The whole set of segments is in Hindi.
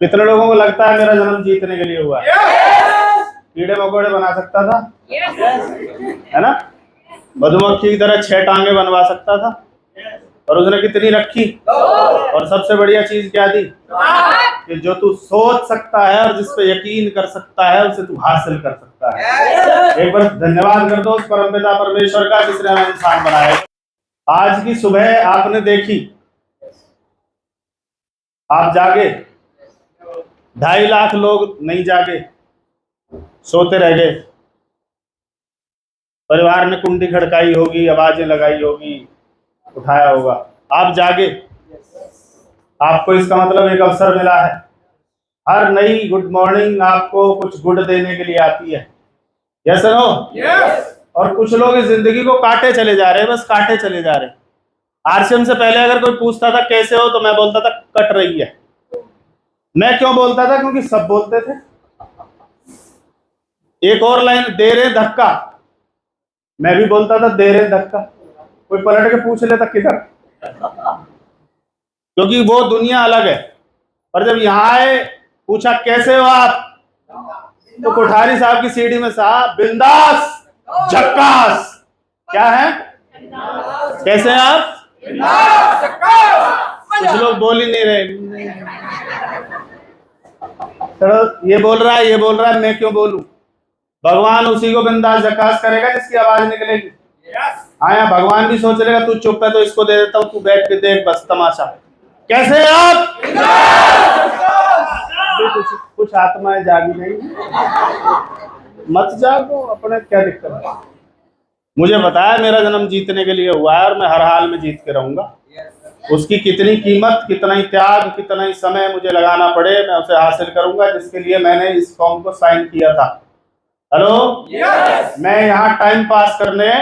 कितने लोगों को लगता है मेरा जन्म जीतने के लिए हुआ है? कीड़े मकोड़े बना सकता था, है ना? मधुमक्खी की तरह 6 टांगे बनवा सकता था, और उसने कितनी रखी? और सबसे बढ़िया चीज क्या दी? कि जो तू सोच सकता है और जिस पे यकीन कर सकता है उसे तू हासिल कर सकता है। एक बार धन्यवाद कर दो उस परमपिता परमेश्वर का जिसने हमें इंसान बनाया। आज की सुबह आपने देखी, आप जागे, 2.5 लाख लोग नहीं जागे, सोते रह गए। परिवार ने कुंडी खड़काई होगी, आवाजें लगाई होगी, उठाया होगा, आप जागे। आपको इसका मतलब एक अवसर मिला है। हर नई गुड मॉर्निंग आपको कुछ गुड देने के लिए आती है। Yes no? और कुछ लोग इस जिंदगी को काटे चले जा रहे हैं, बस काटे चले जा रहे हैं। आरसीएम से पहले अगर कोई पूछता था कैसे हो, तो मैं बोलता था कट रही है। मैं क्यों बोलता था? क्योंकि सब बोलते थे। एक और लाइन, दे रहे धक्का, मैं भी बोलता था दे रहे धक्का। कोई पलट के पूछ लेता किधर, क्योंकि वो दुनिया अलग है। पर जब यहाँ आए, पूछा कैसे हो आप, तो कोठारी साहब की सीढ़ी में साहब बिंदास झक्कास। क्या है? कैसे हैं आप? कुछ लोग बोल ही नहीं रहे। चलो, ये बोल रहा है, ये बोल रहा है, मैं क्यों बोलूं? भगवान उसी को बिंदास झक्कास करेगा जिसकी आवाज निकलेगी। हाँ, यहाँ भगवान भी सोच लेगा तू चुप है तो इसको दे देता हूँ, तू बैठ के देख बस तमाशा। कैसे आप? कुछ आत्माएं जागी नहीं, मत जागो, अपने क्या दिक्कत है? मुझे पता है मेरा जन्म जीतने के लिए हुआ है और मैं हर हाल में जीत के रहूंगा। उसकी कितनी कीमत, कितना ही त्याग, कितना ही समय मुझे लगाना पड़े, मैं उसे हासिल करूंगा जिसके लिए मैंने इस फॉर्म को साइन किया था। हेलो? मैं यहाँ टाइम पास करने,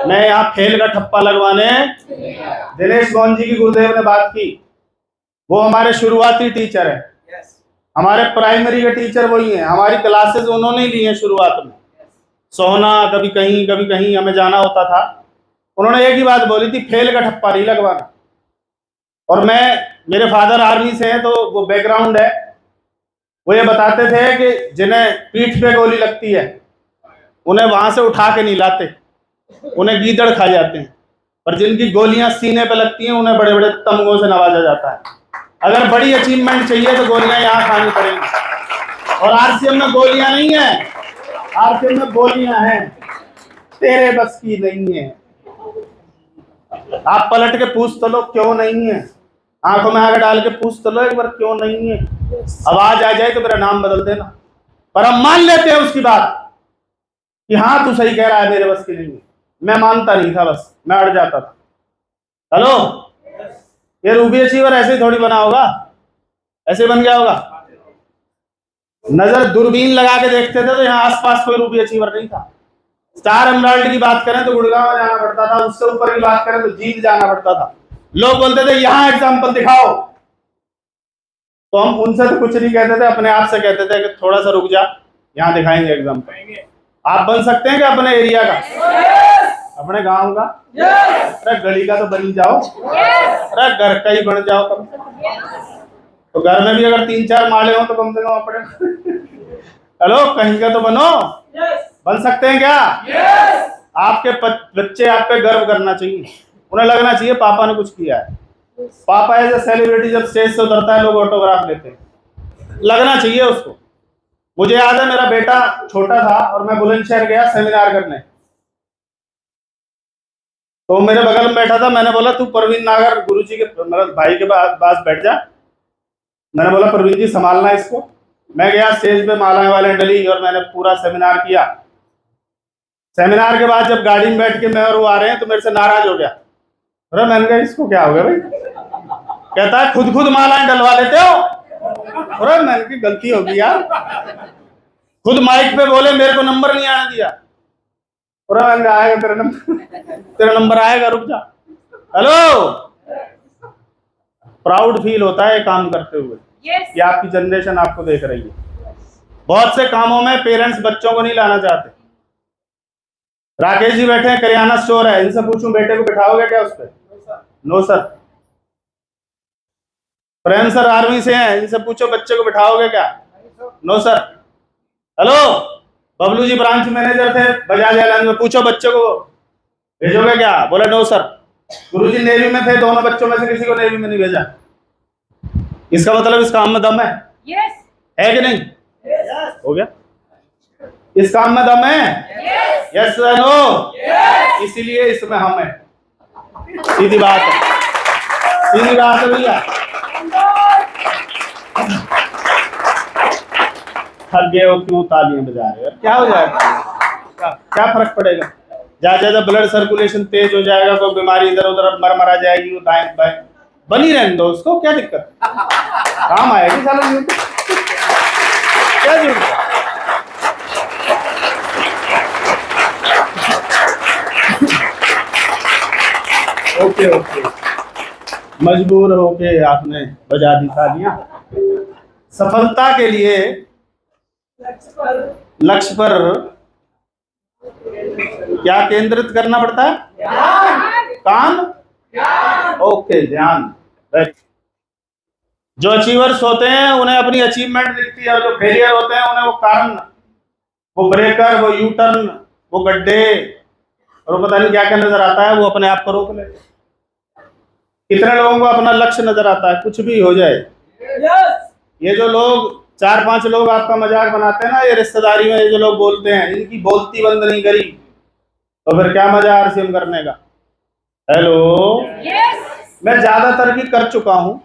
मैं यहाँ फेल का ठप्पा लगवाने। दिनेश गोन जी की गुरुदेव ने बात की, वो हमारे शुरुआती टीचर है, हमारे प्राइमरी के टीचर वही हैं, हमारी क्लासेस उन्होंने ली हैं शुरुआत में। सोना कभी कहीं हमें जाना होता था, उन्होंने एक ही बात बोली थी, फेल का ठप्पा नहीं लगवाना। और मेरे फादर आर्मी से हैं, तो वो बैकग्राउंड है। वो ये बताते थे कि जिन्हें पीठ पे गोली लगती है उन्हें वहां से उठा के नहीं लाते, उन्हें गीदड़ खा जाते हैं। पर जिनकी गोलियां सीने पे लगती हैं उन्हें बड़े बड़े तमगों से नवाजा जाता है। अगर बड़ी अचीवमेंट चाहिए तो गोलियां यहाँ खानी पड़ेंगी। और आरसीएम में गोलियां नहीं है, आरसीएम में गोलियां हैं, तेरे बस की नहीं है। आप पलट के पूछ तो लो क्यों नहीं है, आंखों में आगे डाल के पूछ तो लो एक बार क्यों नहीं है। आवाज आ जाए तो मेरा नाम बदल देना, पर हम मान लेते हैं उसकी बात कि हाँ तू सही कह रहा है, मेरे बस की नहीं है। मैं मानता नहीं था, बस मैं अड़ जाता था। हेलो? ये रूबी अचीवर ऐसे ही थोड़ी बना होगा, ऐसे बन गया होगा। नजर दूरबीन लगा के देखते थे तो यहाँ आसपास कोई रूबी अचीवर नहीं था। स्टार एमराल्ड की बात करें तो गुड़गांव जाना पड़ता था, उससे ऊपर की बात करें तो जींद जाना पड़ता था। लोग बोलते थे यहाँ एग्जाम्पल दिखाओ, तो हम उनसे तो कुछ नहीं कहते थे, अपने आप से कहते थे कि थोड़ा सा रुक जा, यहाँ दिखाएंगे एग्जाम्पल। आप बन सकते हैं क्या अपने एरिया का, अपने गांव का? अरे गली का तो बन ही जाओ, अरे घर का ही बन जाओ कम से कम। तो घर में भी अगर 3-4 माले हो तो कम से कम अपने हेलो कहीं का तो बनो। बन सकते हैं क्या? आपके बच्चे आप पे गर्व करना चाहिए, उन्हें लगना चाहिए पापा ने कुछ किया है। पापा एज ए सेलिब्रिटी जब स्टेज से उतरता है लोग ऑटोग्राफ लेते हैं, लगना चाहिए उसको। मुझे याद है मेरा बेटा छोटा था और मैं बुलंदशहर गया सेमिनार करने, तो मेरे बगल में बैठा था, मैंने बोला तू प्रवीण नागर गुरुजी के मतलब भाई के पास बैठ जा। मैंने बोला प्रवीण जी संभालना इसको। मैं गया स्टेज पे, मालाएं वाले डली और मैंने पूरा सेमिनार किया। सेमिनार के बाद जब गाड़ी में बैठ के मैं और वो आ रहे हैं तो मेरे से नाराज हो गया। अरे मैंने कहा इसको क्या हो गया भाई? कहता है खुद मालाएं डलवा लेते हो। अरे मैंने की गलती होगी यार, खुद माइक पे बोले मेरे को नंबर नहीं आने दिया। अरे मैंने कहा आएगा तेरा नंबर आएगा, रुक जा। हेलो? प्राउड फील होता है काम करते हुए कि आपकी जनरेशन आपको देख रही है। बहुत से कामों में पेरेंट्स बच्चों को नहीं लाना चाहते। राकेश जी बैठे हैं, करियाना स्टोर है, इनसे पूछूं बेटे को बिठाओगे क्या उस पर? No sir. Prem sir army से हैं, इनसे पूछो बच्चे को बिठाओगे क्या? No sir. Hello, Bablu ji branch manager थे बजाज एयरलाइंस में, पूछो बच्चे को भेजोगे क्या? बोला नो सर। गुरुजी नेवी में थे, दोनों बच्चों में से किसी को नेवी में नहीं भेजा। इसका मतलब इस काम में दम है। यस। है कि नहीं? यस। हो गया? इस काम में दम है? यस या नो? इसीलिए इसमें हम है। सीधी बात है, सीधी बात है भैया। थक गए हो क्यों तालियां बजा रहे हो? क्या हो जाएगा? क्या फर्क पड़ेगा? ज्यादा ब्लड सर्कुलेशन तेज हो जाएगा, कोई बीमारी इधर उधर मरा जाएगी, वो दाएं बाएं बनी रहने दो उसको, क्या दिक्कत? काम आएगी साला यूं तो। क्या जरूरत है? ओके ओके, मजबूर होके आपने बजा दी तालियां। सफलता के लिए लक्ष्य पर क्या केंद्रित करना पड़ता है? काम। ओके, ध्यान। जो अचीवर्स होते हैं उन्हें अपनी अचीवमेंट दिखती है, और जो फेलियर होते हैं उन्हें वो कारण, वो ब्रेकर, वो यू टर्न, वो गड्ढे और वो पता नहीं क्या क्या नजर आता है, वो अपने आप को रोक ले। कितने लोगों को अपना लक्ष्य नजर आता है, कुछ भी हो जाए। ये जो लोग 4-5 लोग आपका मजाक बनाते हैं ना, ये रिश्तेदारी में ये जो लोग बोलते हैं, इनकी बोलती बंद नहीं करी तो फिर क्या मजा आरसीएम करने का? हेलो, मैं ज्यादा तरक्की कर चुका हूं,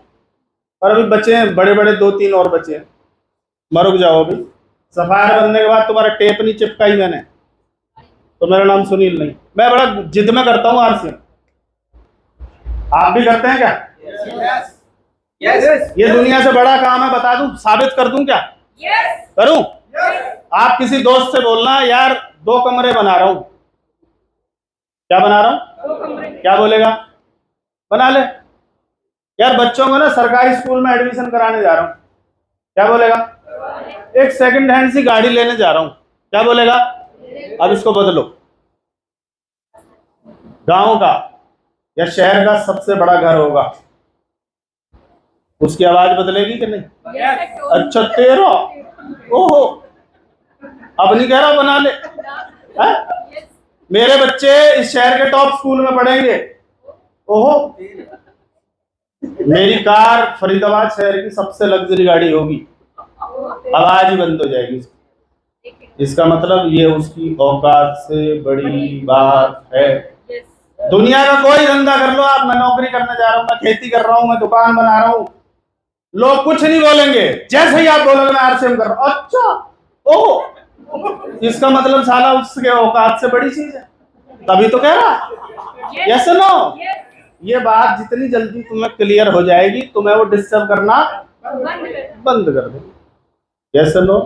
और अभी बचे हैं बड़े बड़े 2-3 और बचे हैं। मरुक जाओ अभी। सफायर बनने के बाद तुम्हारा टेप नहीं चिपकाई मैंने तो मेरा नाम सुनील नहीं। मैं बड़ा जिद में करता हूँ आरसीएम। आप भी करते हैं क्या? ये दुनिया से बड़ा काम है, बता दूं, साबित कर दूं क्या? करूं? आप किसी दोस्त से बोलना यार 2 कमरे बना रहा हूं। क्या बना रहा हूं? क्या बोलेगा? बना ले। यार बच्चों को ना सरकारी स्कूल में एडमिशन कराने जा रहा हूं। क्या बोलेगा? एक सेकंड हैंड सी गाड़ी लेने जा रहा हूं। क्या बोलेगा? अब इसको बदलो। गांव का या शहर का सबसे बड़ा घर होगा, उसकी आवाज बदलेगी कि नहीं? अच्छा, तेरा ओहो, अब नहीं कह रहा बना ले। मेरे बच्चे इस शहर के टॉप स्कूल में पढ़ेंगे, ओहो, मेरी कार फरीदाबाद शहर की सबसे लग्जरी गाड़ी होगी, आवाज ही बंद हो जाएगी। इसका मतलब ये उसकी औकात से बड़ी बात है। दुनिया का कोई धंधा कर लो आप, मैं नौकरी करने जा रहा हूँ, मैं खेती कर रहा हूँ, मैं दुकान बना रहा हूँ, लोग कुछ नहीं बोलेंगे। जैसे ही आप बोलोगे मैं आरसीएम कर रहा हूँ, अच्छा ओह, इसका मतलब साला उसके औकात से बड़ी चीज है, तभी तो कह रहा। Yes no? ये बात जितनी जल्दी तुम्हें क्लियर हो जाएगी, तुम्हें वो डिस्टर्ब करना बंद कर दे। Yes no?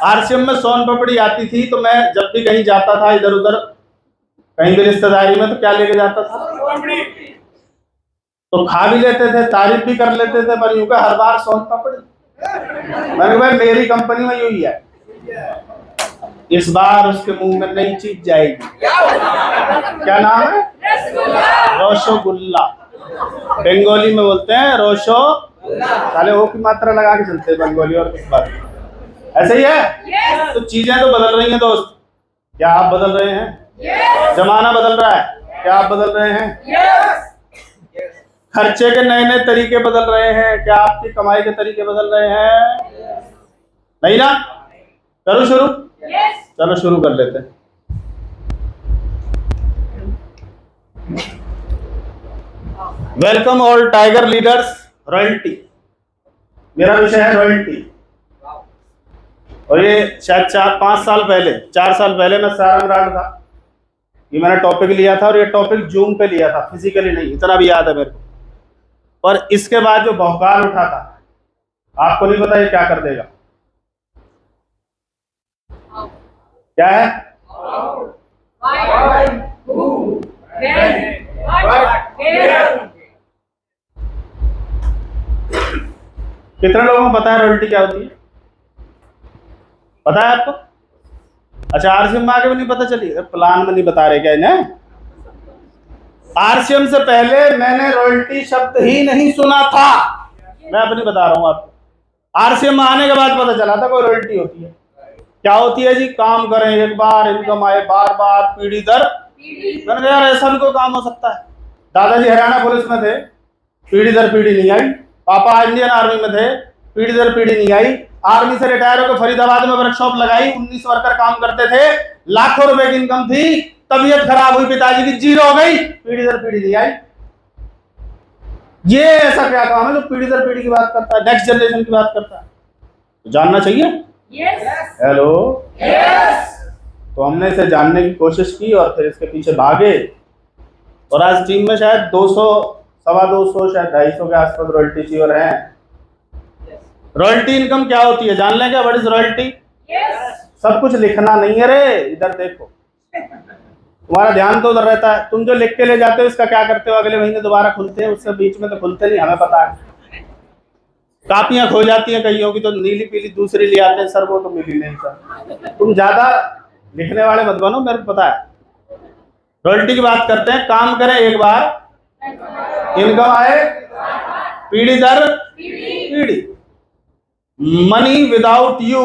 आरसीएम में सोन पापड़ी आती थी, तो मैं जब भी कहीं जाता था इधर उधर, कहीं भी रिश्तेदारी में, तो क्या लेके जाता था? तो खा भी लेते थे, तारीफ भी कर लेते थे, पर यूं का हर बार सोन पापड़ी। मैंने भाई मेरी कंपनी में यही है, इस बार उसके मुंह में नई चीज जाएगी। क्या नाम है? रसगुल्ला। बंगाली में बोलते हैं रोशो, साले ओ की मात्रा लगा के चलते हैं बंगाली, और कुछ बात ऐसे ही है। तो चीजें तो बदल रही हैं दोस्त, क्या आप बदल रहे हैं? जमाना बदल रहा है, क्या आप बदल रहे हैं? खर्चे के नए नए तरीके बदल रहे हैं, क्या आपकी कमाई के तरीके बदल रहे हैं? नहीं ना? करो शुरू। चलो शुरू कर लेते हैं। Welcome all tiger leaders. Royalty मेरा विषय है, रॉयल्टी। और ये शायद 4-5 साल पहले, 4 साल पहले मैं सारंगराज था, ये मैंने टॉपिक लिया था, और ये टॉपिक जूम पे लिया था, फिजिकली नहीं, इतना भी याद है मेरे को। और इसके बाद जो भौकाल उठा था, आपको नहीं पता ये क्या कर देगा। क्या है? कितने लोगों को पता है रॉयल्टी क्या होती है? पता है आपको? अच्छा, आरसीएम में आगे भी नहीं पता चली? प्लान में नहीं बता रहे क्या इन्हें? आरसीएम से पहले मैंने रॉयल्टी शब्द ही नहीं सुना था। मैं अपनी बता रहा हूँ आपको। आरसीएम में आने के बाद पता चला था कोई रॉयल्टी होती है। क्या होती है जी? काम करें एक बार, इनकम आए बार बार, पीढ़ी दर मैंने कहा यार ऐसा भी कोई काम हो सकता है। दादाजी हरियाणा पुलिस में थे, पीढ़ी दर पीढ़ी नहीं आई। पापा इंडियन आर्मी में थे, पीढ़ी दर पीढ़ी नहीं आई। आर्मी से रिटायर होकर फरीदाबाद में वर्कशॉप लगाई, 19 वर्कर काम करते थे, लाखों रुपए की इनकम थी। तबीयत खराब हुई पिताजी की, जीरो हो गई, पीढ़ी दर पीढ़ी नहीं आई। ये ऐसा क्या काम है जो पीढ़ी दर पीढ़ी की बात करता है, नेक्स्ट जनरेशन की बात करता है? तो जानना चाहिए। हेलो, तो हमने इसे जानने की कोशिश की और फिर इसके पीछे भागे, और आज टीम में शायद 200, 225, शायद 250 के आसपास रॉयल्टी चीवर हैं। रॉयल्टी इनकम क्या होती है जान लें क्या? What is royalty? सब कुछ लिखना नहीं है रे, इधर देखो, तुम्हारा ध्यान तो उधर रहता है। तुम जो लिख के ले जाते हो इसका क्या करते हो? अगले महीने दोबारा खुलते हैं, उससे बीच में तो खुलते नहीं, हमें पता है। कापियां खो जाती हैं कईयों की, तो नीली पीली दूसरी ले आते हैं, सर वो तो मिली नहीं सर। तुम ज्यादा लिखने वाले मत बनो, मेरे को पता है। रॉयल्टी की बात करते हैं, काम करें एक बार, इनकम आए पीढ़ी दर पीढ़ी। Money without you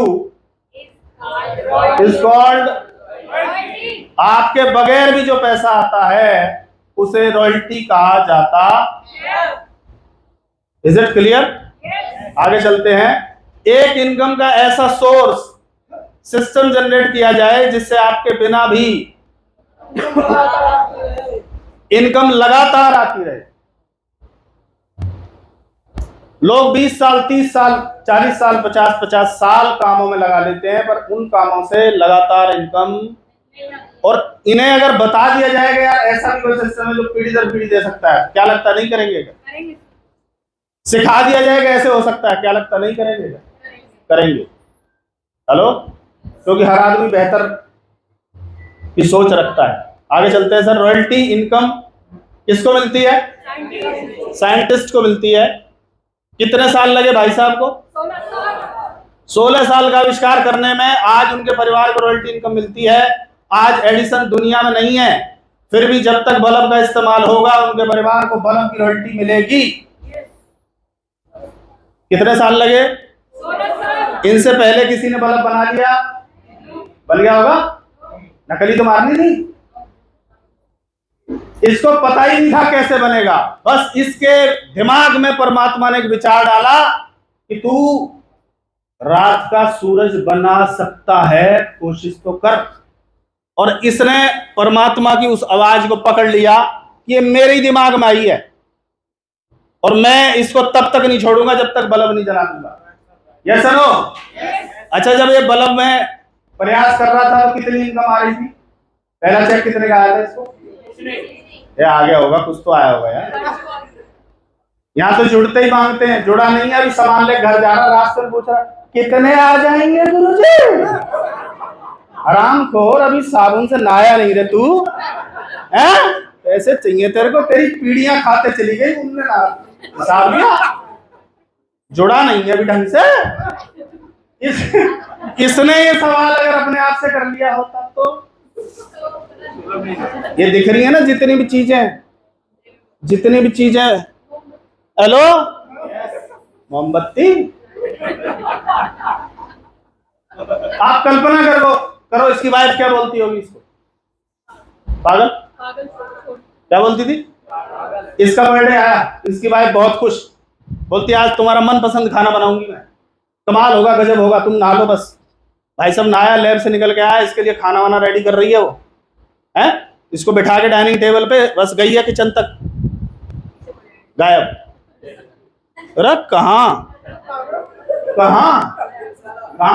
is called, आपके बगैर भी जो पैसा आता है उसे रॉयल्टी कहा जाता। Is it clear? आगे चलते हैं। एक इनकम का ऐसा सोर्स सिस्टम जनरेट किया जाए जिससे आपके बिना भी इनकम लगातार आती रहे। लोग 20 साल, 30 साल, 40 साल, 50 साल कामों में लगा लेते हैं, पर उन कामों से लगातार इनकम, और इन्हें अगर बता दिया जाएगा यार ऐसा भी कोई सिस्टम है जो पीढ़ी दर पीढ़ी दे सकता है, क्या लगता है नहीं करेंगे? सिखा दिया जाएगा ऐसे हो सकता है, क्या लगता नहीं करेंगे? करेंगे। हेलो, क्योंकि हर आदमी बेहतर की सोच रखता है। आगे चलते हैं सर। रॉयल्टी इनकम किसको मिलती है? साइंटिस्ट को मिलती है। कितने साल लगे भाई साहब को? 16 साल का आविष्कार करने में आज उनके परिवार को रॉयल्टी इनकम मिलती है। आज एडिसन दुनिया में नहीं है, फिर भी जब तक बल्ब का इस्तेमाल होगा उनके परिवार को बल्ब की रॉयल्टी मिलेगी। कितने साल लगे? 16 साल। इनसे पहले किसी ने बल्ब बना लिया? बन गया होगा, नकली तो मारनी थी। इसको पता ही नहीं था कैसे बनेगा, बस इसके दिमाग में परमात्मा ने एक विचार डाला कि तू रात का सूरज बना सकता है, कोशिश तो कर। और इसने परमात्मा की उस आवाज को पकड़ लिया कि ये मेरे ही दिमाग में आई है, और मैं इसको तब तक नहीं छोड़ूंगा जब तक बल्ब नहीं जला दूंगा। Yes sir no? अच्छा, जब ये बल्ब में प्रयास कर रहा था तो कितनी इनकम आ रही थी? पहला चेक कितने का आया था इसको? ये आ गया होगा, कुछ तो आया होगा यार। यहाँ तो जुड़ते ही मांगते हैं, जुड़ा नहीं है। अभी सामान ले घर जा रहा, रास्ते में पूछ रहा कितने आ जाएंगे गुरुजी? आराम खोर, अभी साबुन से नहाया नहीं रे तू, हैं? ऐसे चाहिए तेरे को, तेरी पीढ़ियां खाते चली गई, उनने हिसाब लिया, जुड़ा नहीं है अभी ढंग से। इसने ये सवाल अगर अपने आप से कर लिया होता तो ये दिख रही है ना जितनी भी चीजें, हेलो, मोमबत्ती। आप कल्पना करो इसकी वाइफ क्या बोलती होगी इसको? पागल। क्या बोलती थी? इसका बर्थडे आया, इसकी वाइफ बहुत खुश, बोलती आज तुम्हारा मनपसंद खाना बनाऊंगी मैं, कमाल होगा, गजब होगा, तुम नहा लो बस। भाई साहब नहाया, लैब से निकल के आया, इसके लिए खाना वाना रेडी कर रही है वो, है? इसको बिठा के डाइनिंग टेबल पे, बस गई है किचन तक, गायब। अरे कहाँ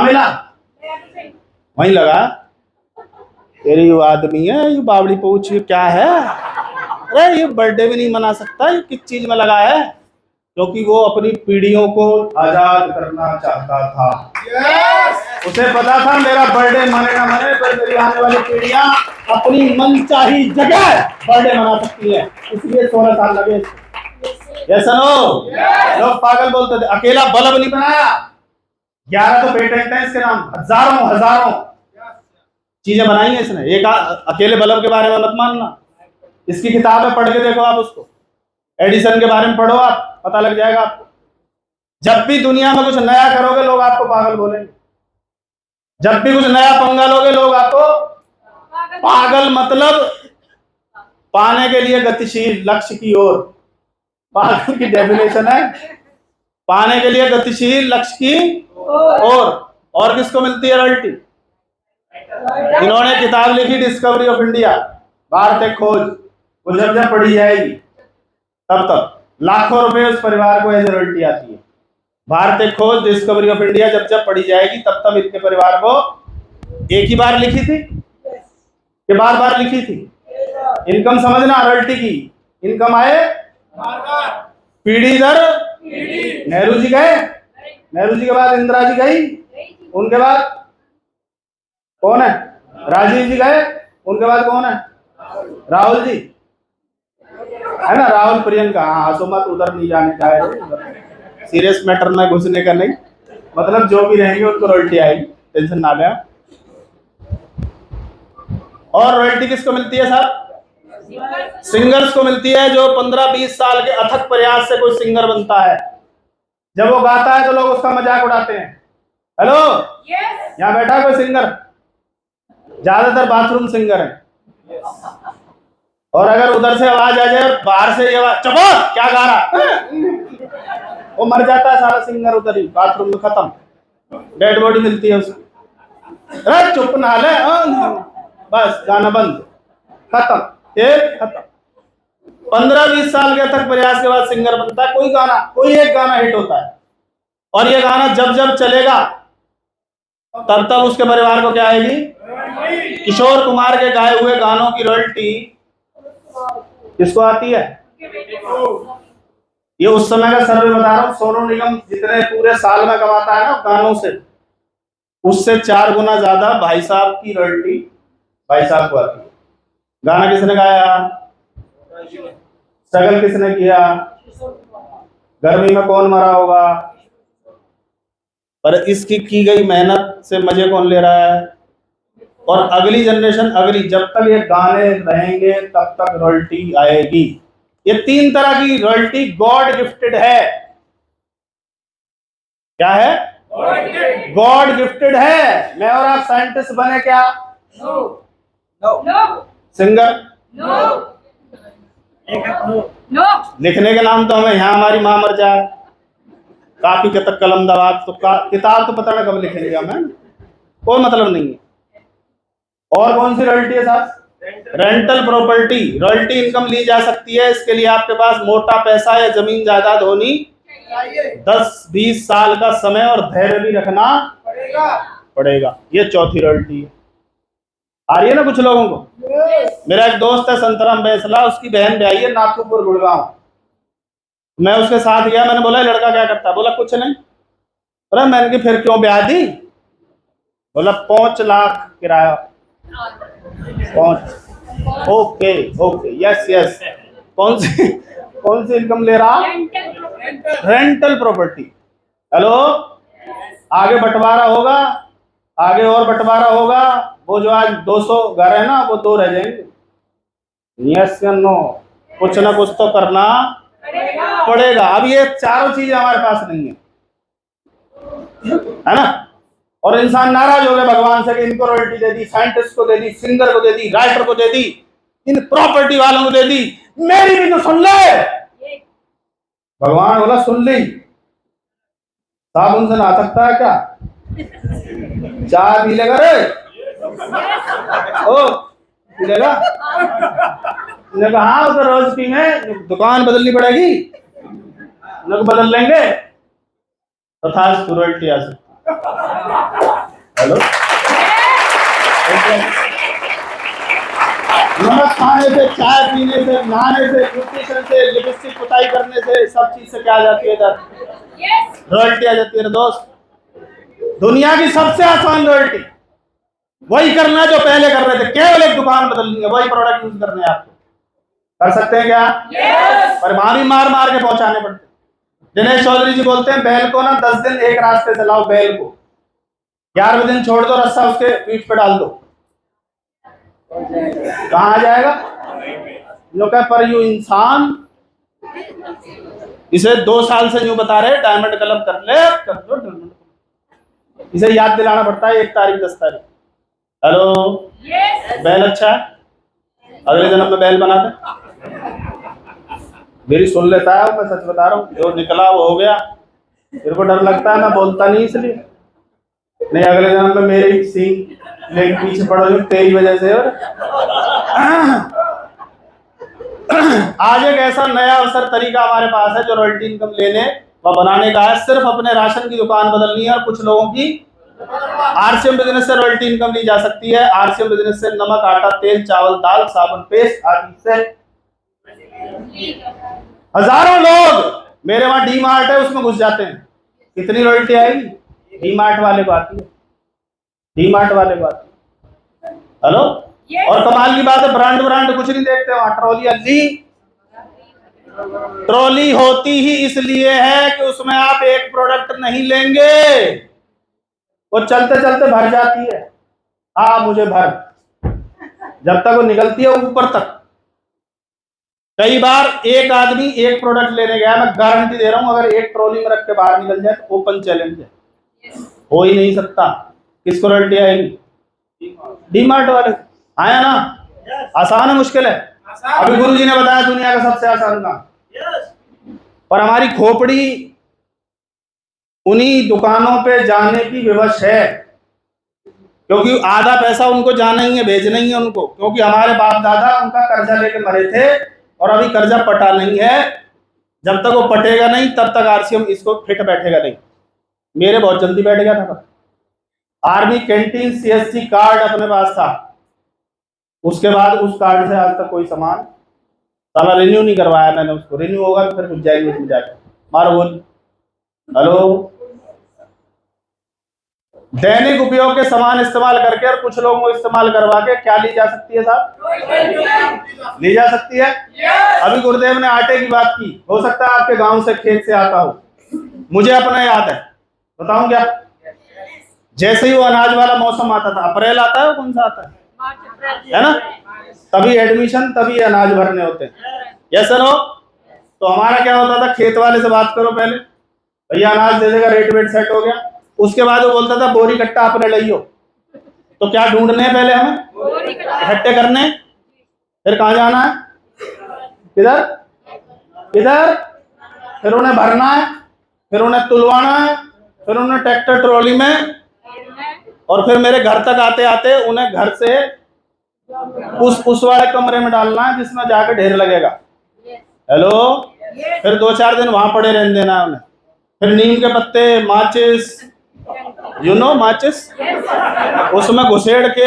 मिला? वहीं लगा। तेरी वो आदमी है, ये बावड़ी पूछ क्या है? अरे ये बर्थडे भी नहीं मना सकता, ये किस चीज में लगा है? क्योंकि वो अपनी पीढ़ियों को आजाद करना चाहता था। उसे पता था मेरा बर्थडे मने ना मने, पर मेरी आने वाली पीढ़ियां अपनी मनचाही जगह बर्थडे मना सकती है, इसलिए 16 साल लगे। Yes no? लोग पागल बोलते थे, अकेला बल्ब नहीं बनाया, 11 तो पेटेंट है इसके नाम, हजारों चीजें बनाई है इसने। एक अकेले बल्ब के बारे में मत मानना, इसकी किताबें पढ़ के देखो आप, उसको एडिसन के बारे में पढ़ो आप, पता लग जाएगा आपको। जब भी दुनिया में कुछ नया करोगे लोग आपको पागल बोलेंगे, जब भी कुछ नया पंगा लोगे लोग आपको पागल, मतलब पाने के लिए गतिशील, लक्ष्य की ओर। पागल की डेफिनेशन है पाने के लिए गतिशील, लक्ष्य की ओर। और किसको मिलती है रॉयल्टी? इन्होंने किताब लिखी डिस्कवरी ऑफ इंडिया, भारत एक खोज, वो जब जब पढ़ी जाएगी तब तक लाखों रुपए उस परिवार को एज रॉयल्टी आती है। भारत एक खोज, डिस्कवरी ऑफ इंडिया जब जब पढ़ी जाएगी तब तब इनके परिवार को, एक ही बार लिखी थी कि बार बार लिखी थी? इनकम समझना, रॉयल्टी की इनकम आए पीढ़ी दर पीढ़ी। नेहरू जी गए, नेहरू जी के बाद इंदिरा जी गई, उनके बाद कौन है? राजीव जी गए, उनके बाद कौन है? राहुल जी, है ना? राहुल, प्रियंका। हाँ, हंसो मत, उधर नहीं जाने का है, सीरियस मैटर में घुसने का नहीं, मतलब जो भी रहेंगे उनको रॉयल्टी आएगी, टेंशन ना लें। और रॉयल्टी किसको मिलती है साहब? सिंगर्स को मिलती है। जो 15-20 साल के अथक प्रयास से कोई सिंगर बनता है, जब वो गाता है तो लोग उसका मजाक उड़ाते हैं। हेलो, यहाँ बैठा कोई सिंगर? ज्यादातर बाथरूम सिंगर है। और अगर उधर से आवाज आ जाए, बाहर से ये आवाज, चुप, क्या गा रहा, वो मर जाता है सारा सिंगर उधर ही, बाथरूम में खत्म, डेड बॉडी मिलती है उसको। अरे चुप ना ले, बस गाना बंद, खत्म, खत्म। 15-20 साल के तक प्रयास के बाद सिंगर बनता है। कोई एक गाना हिट होता है, और ये गाना जब जब चलेगा तब तब उसके परिवार को क्या आएगी? किशोर कुमार के गाए हुए गानों की रॉयल्टी किसको आती है? ये उस समय का सर्वे बता रहा हूं। सोनू निगम जितने पूरे साल में कमाता है ना गानों से, उससे 4 गुना ज्यादा भाई साहब की रॉयल्टी भाई साहब को आती है। गाना किसने गाया? स्ट्रगल किसने किया? गर्मी में कौन मरा होगा? पर इसकी की गई मेहनत से मजे कौन ले रहा है? और अगली जनरेशन, जब तक ये गाने रहेंगे तब तक रॉयल्टी आएगी। ये 3 तरह की रॉयल्टी गॉड गिफ्टेड है। क्या है? गॉड गिफ्टेड है। मैं और आप साइंटिस्ट बने क्या? सिंगर? लिखने के नाम तो हमें, यहाँ हमारी माँ मर जाए, काफी के तक कलम दबा, तो किताब तो पता ना कब लिखेंगे हमें, कोई मतलब नहीं है। और कौन सी रॉयल्टी है साहब? Rental property. रॉयल्टी इनकम ली जा सकती है, इसके लिए आपके पास मोटा पैसा या जमीन जायदाद होनी चाहिए, 10-20 साल का समय और धैर्य भी रखना पड़ेगा। ये चौथी रॉयल्टी है। आ रही है ना कुछ लोगों को? मेरा एक दोस्त है संतराम बैसला, उसकी बहन ब्याही है नाथुपुर गुड़गांव। मैं उसके साथ गया, मैंने बोला लड़का क्या करता है? बोला कुछ नहीं। बोला मैंने कि फिर क्यों ब्याह दी? बोला 5 लाख किराया। 5, ओके यस। कौन सी इनकम ले रहा? Rental property. हेलो, आगे बंटवारा होगा, आगे और बंटवारा होगा। वो जो आज 200 घर है ना, वो 2 रह जाएंगे। यस या नो? कुछ ना कुछ तो करना पड़ेगा। अब ये चारों चीजें हमारे पास नहीं है ना? और इंसान नाराज हो गया भगवान से कि इनको रॉयल्टी दे दी, साइंटिस्ट को दे दी, सिंगर को दे दी, राइटर को दे दी, इन प्रॉपर्टी वालों को दे दी, मेरी भी तो सुन ले। भगवान बोला सुन ली। साबुन से नहा सकता है क्या? चाय पी लेगा रे? ओ पी लेगा? हाँ उधर रोज पी में, दुकान बदलनी पड़ेगी, बदल लेंगे तो था रॉयल्टी आ सकती। हेलो, नमक खाने से, चाय पीने से, नहाने से, न्यूट्रिशन से, लिपस्टिक पुताई करने से, सब चीज से क्या आ जाती है इधर? रॉयल्टी आ जाती है दोस्त। दुनिया की सबसे आसान रॉयल्टी वही करना जो पहले कर रहे थे, केवल एक दुकान बदलनी है, वही प्रोडक्ट यूज करने हैं आपको। कर सकते हैं क्या? पर वहां भी मार मार के पहुंचाने पड़ते। दिनेश चौधरी जी बोलते हैं बैल को ना 10 दिन एक रास्ते से लाओ, बैल को 11वें दिन छोड़ दो, रस्सा उसके पीठ पे डाल दो, कहाँ आ जाएगा? जो कह पर यू इंसान इसे 2 साल से यूं बता रहे डायमंड क्लब कर ले, कर दो डायमंड। इसे याद दिलाना पड़ता है 1 तारीख 10 तारीख। हेलो बैल अच्छा है, अगले जन्म में बैल बना दे। मेरी सुन लेता है, मैं सच बता रहा हूँ, जो निकला वो हो गया। मेरे को डर लगता है, मैं बोलता नहीं इसलिए, नहीं अगले जन्म में मेरे ही सींग लेके पीछे पड़ोगे तेरी वजह से। और आज एक ऐसा नया अवसर तरीका हमारे पास है जो रॉयल्टी इनकम लेने व बनाने का है। सिर्फ अपने राशन की दुकान बदलनी है और कुछ लोगों की आरसीएम बिजनेस से रॉयल्टी इनकम ली जा सकती है। आरसीएम बिजनेस से नमक, आटा, तेल, चावल, दाल, साबुन, पेस्ट आदि से हजारों लोग, मेरे वहां डी मार्ट है उसमें घुस जाते हैं। कितनी रॉयल्टी आएगी? डी मार्ट वाले को आती है, डी मार्ट वाले को आती है। हेलो और कमाल की बात है, ब्रांड कुछ नहीं देखते वहां। ट्रॉली होती ही इसलिए है कि उसमें आप एक प्रोडक्ट नहीं लेंगे, वो चलते चलते भर जाती है। हाँ मुझे भर, जब तक वो निकलती है ऊपर तक। कई बार एक आदमी एक प्रोडक्ट लेने गया, मैं गारंटी दे रहा हूं अगर एक ट्रॉली में रख के बाहर निकल जाए तो ओपन चैलेंज है, हो ही नहीं सकता। किसको रॉयल्टी आएगी? डी मार्ट वाले। आया ना? आसान है मुश्किल है? अभी गुरुजी ने बताया दुनिया का सबसे आसान काम। पर हमारी खोपड़ी उन्हीं दुकानों पे जाने की विवश है, क्योंकि आधा पैसा उनको जाना ही है, भेजना ही है उनको। क्योंकि हमारे बाप दादा उनका कर्जा लेके मरे थे और अभी कर्जा पटा नहीं है। जब तक वो पटेगा नहीं तब तक आरसीएम इसको फिट बैठेगा नहीं। मेरे बहुत जल्दी बैठ गया था। आर्मी कैंटीन सीएससी कार्ड अपने पास था, उसके बाद उस कार्ड से आज तक कोई सामान साला रिन्यू नहीं करवाया मैंने। उसको रिन्यू होगा तो फिर कुछ जाएगी उसमें जाके। मारो बोल। हेलो दैनिक उपयोग के सामान इस्तेमाल करके और कुछ लोगों को इस्तेमाल करवा के क्या ली जा सकती है साहब? ली जा सकती है। अभी गुरुदेव ने आटे की बात की, हो सकता है आपके गांव से खेत से आता हो, मुझे अपना याद है, बताऊं क्या? जैसे ही वो अनाज वाला मौसम आता था, अप्रैल आता है, कौन सा आता है ना, तभी एडमिशन, तभी अनाज भरने होते हैं। Yes no? तो हमारा क्या होता था, खेत वाले से बात करो पहले, भैया अनाज दे देगा, रेट वेट सेट हो गया। उसके बाद वो बोलता था बोरी कट्टा अपने लियो। तो क्या ढूंढने हैं पहले हमें? इकट्ठे करने। फिर कहाँ जाना है? किधर किधर? फिर उन्हें भरना है, फिर उन्हें तुलवाना है, फिर उन्हें ट्रैक्टर ट्रॉली में, और फिर मेरे घर तक आते आते उन्हें घर से उस वाले कमरे में डालना है जिसमें जाकर ढेर लगेगा। हेलो फिर 2-4 दिन वहां पड़े रहने देना है उन्हें। फिर नीम के पत्ते, माचिस, यू नो माचिस, उसमें घुसेड़ के,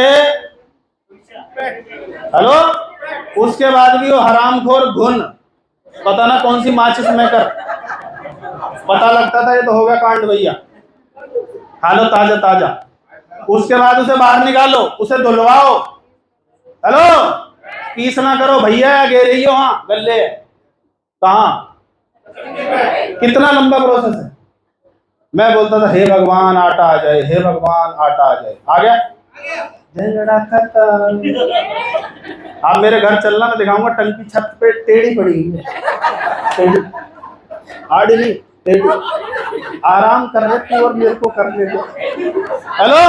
हेलो उसके बाद भी वो हरामखोर घुन, पता ना कौन सी माचिस मेकर, पता लगता था ये तो हो गया कांड भैया, खा लो ताजा ताजा। उसके बाद उसे बाहर निकालो, उसे धुलवाओ। हेलो पीस ना करो भैया, गे रही हो वहां गले कहाँ, कितना लंबा प्रोसेस है। मैं बोलता था हे भगवान आटा आ जाए, हे भगवान आटा आ जाए। आ गया? आप मेरे घर चलना, मैं दिखाऊंगा टंकी छत पे टेढ़ी पड़ी हुई है, आड़ी नहीं टेढ़ी। आराम कर रहे थे और मेरे को करने दो। हेलो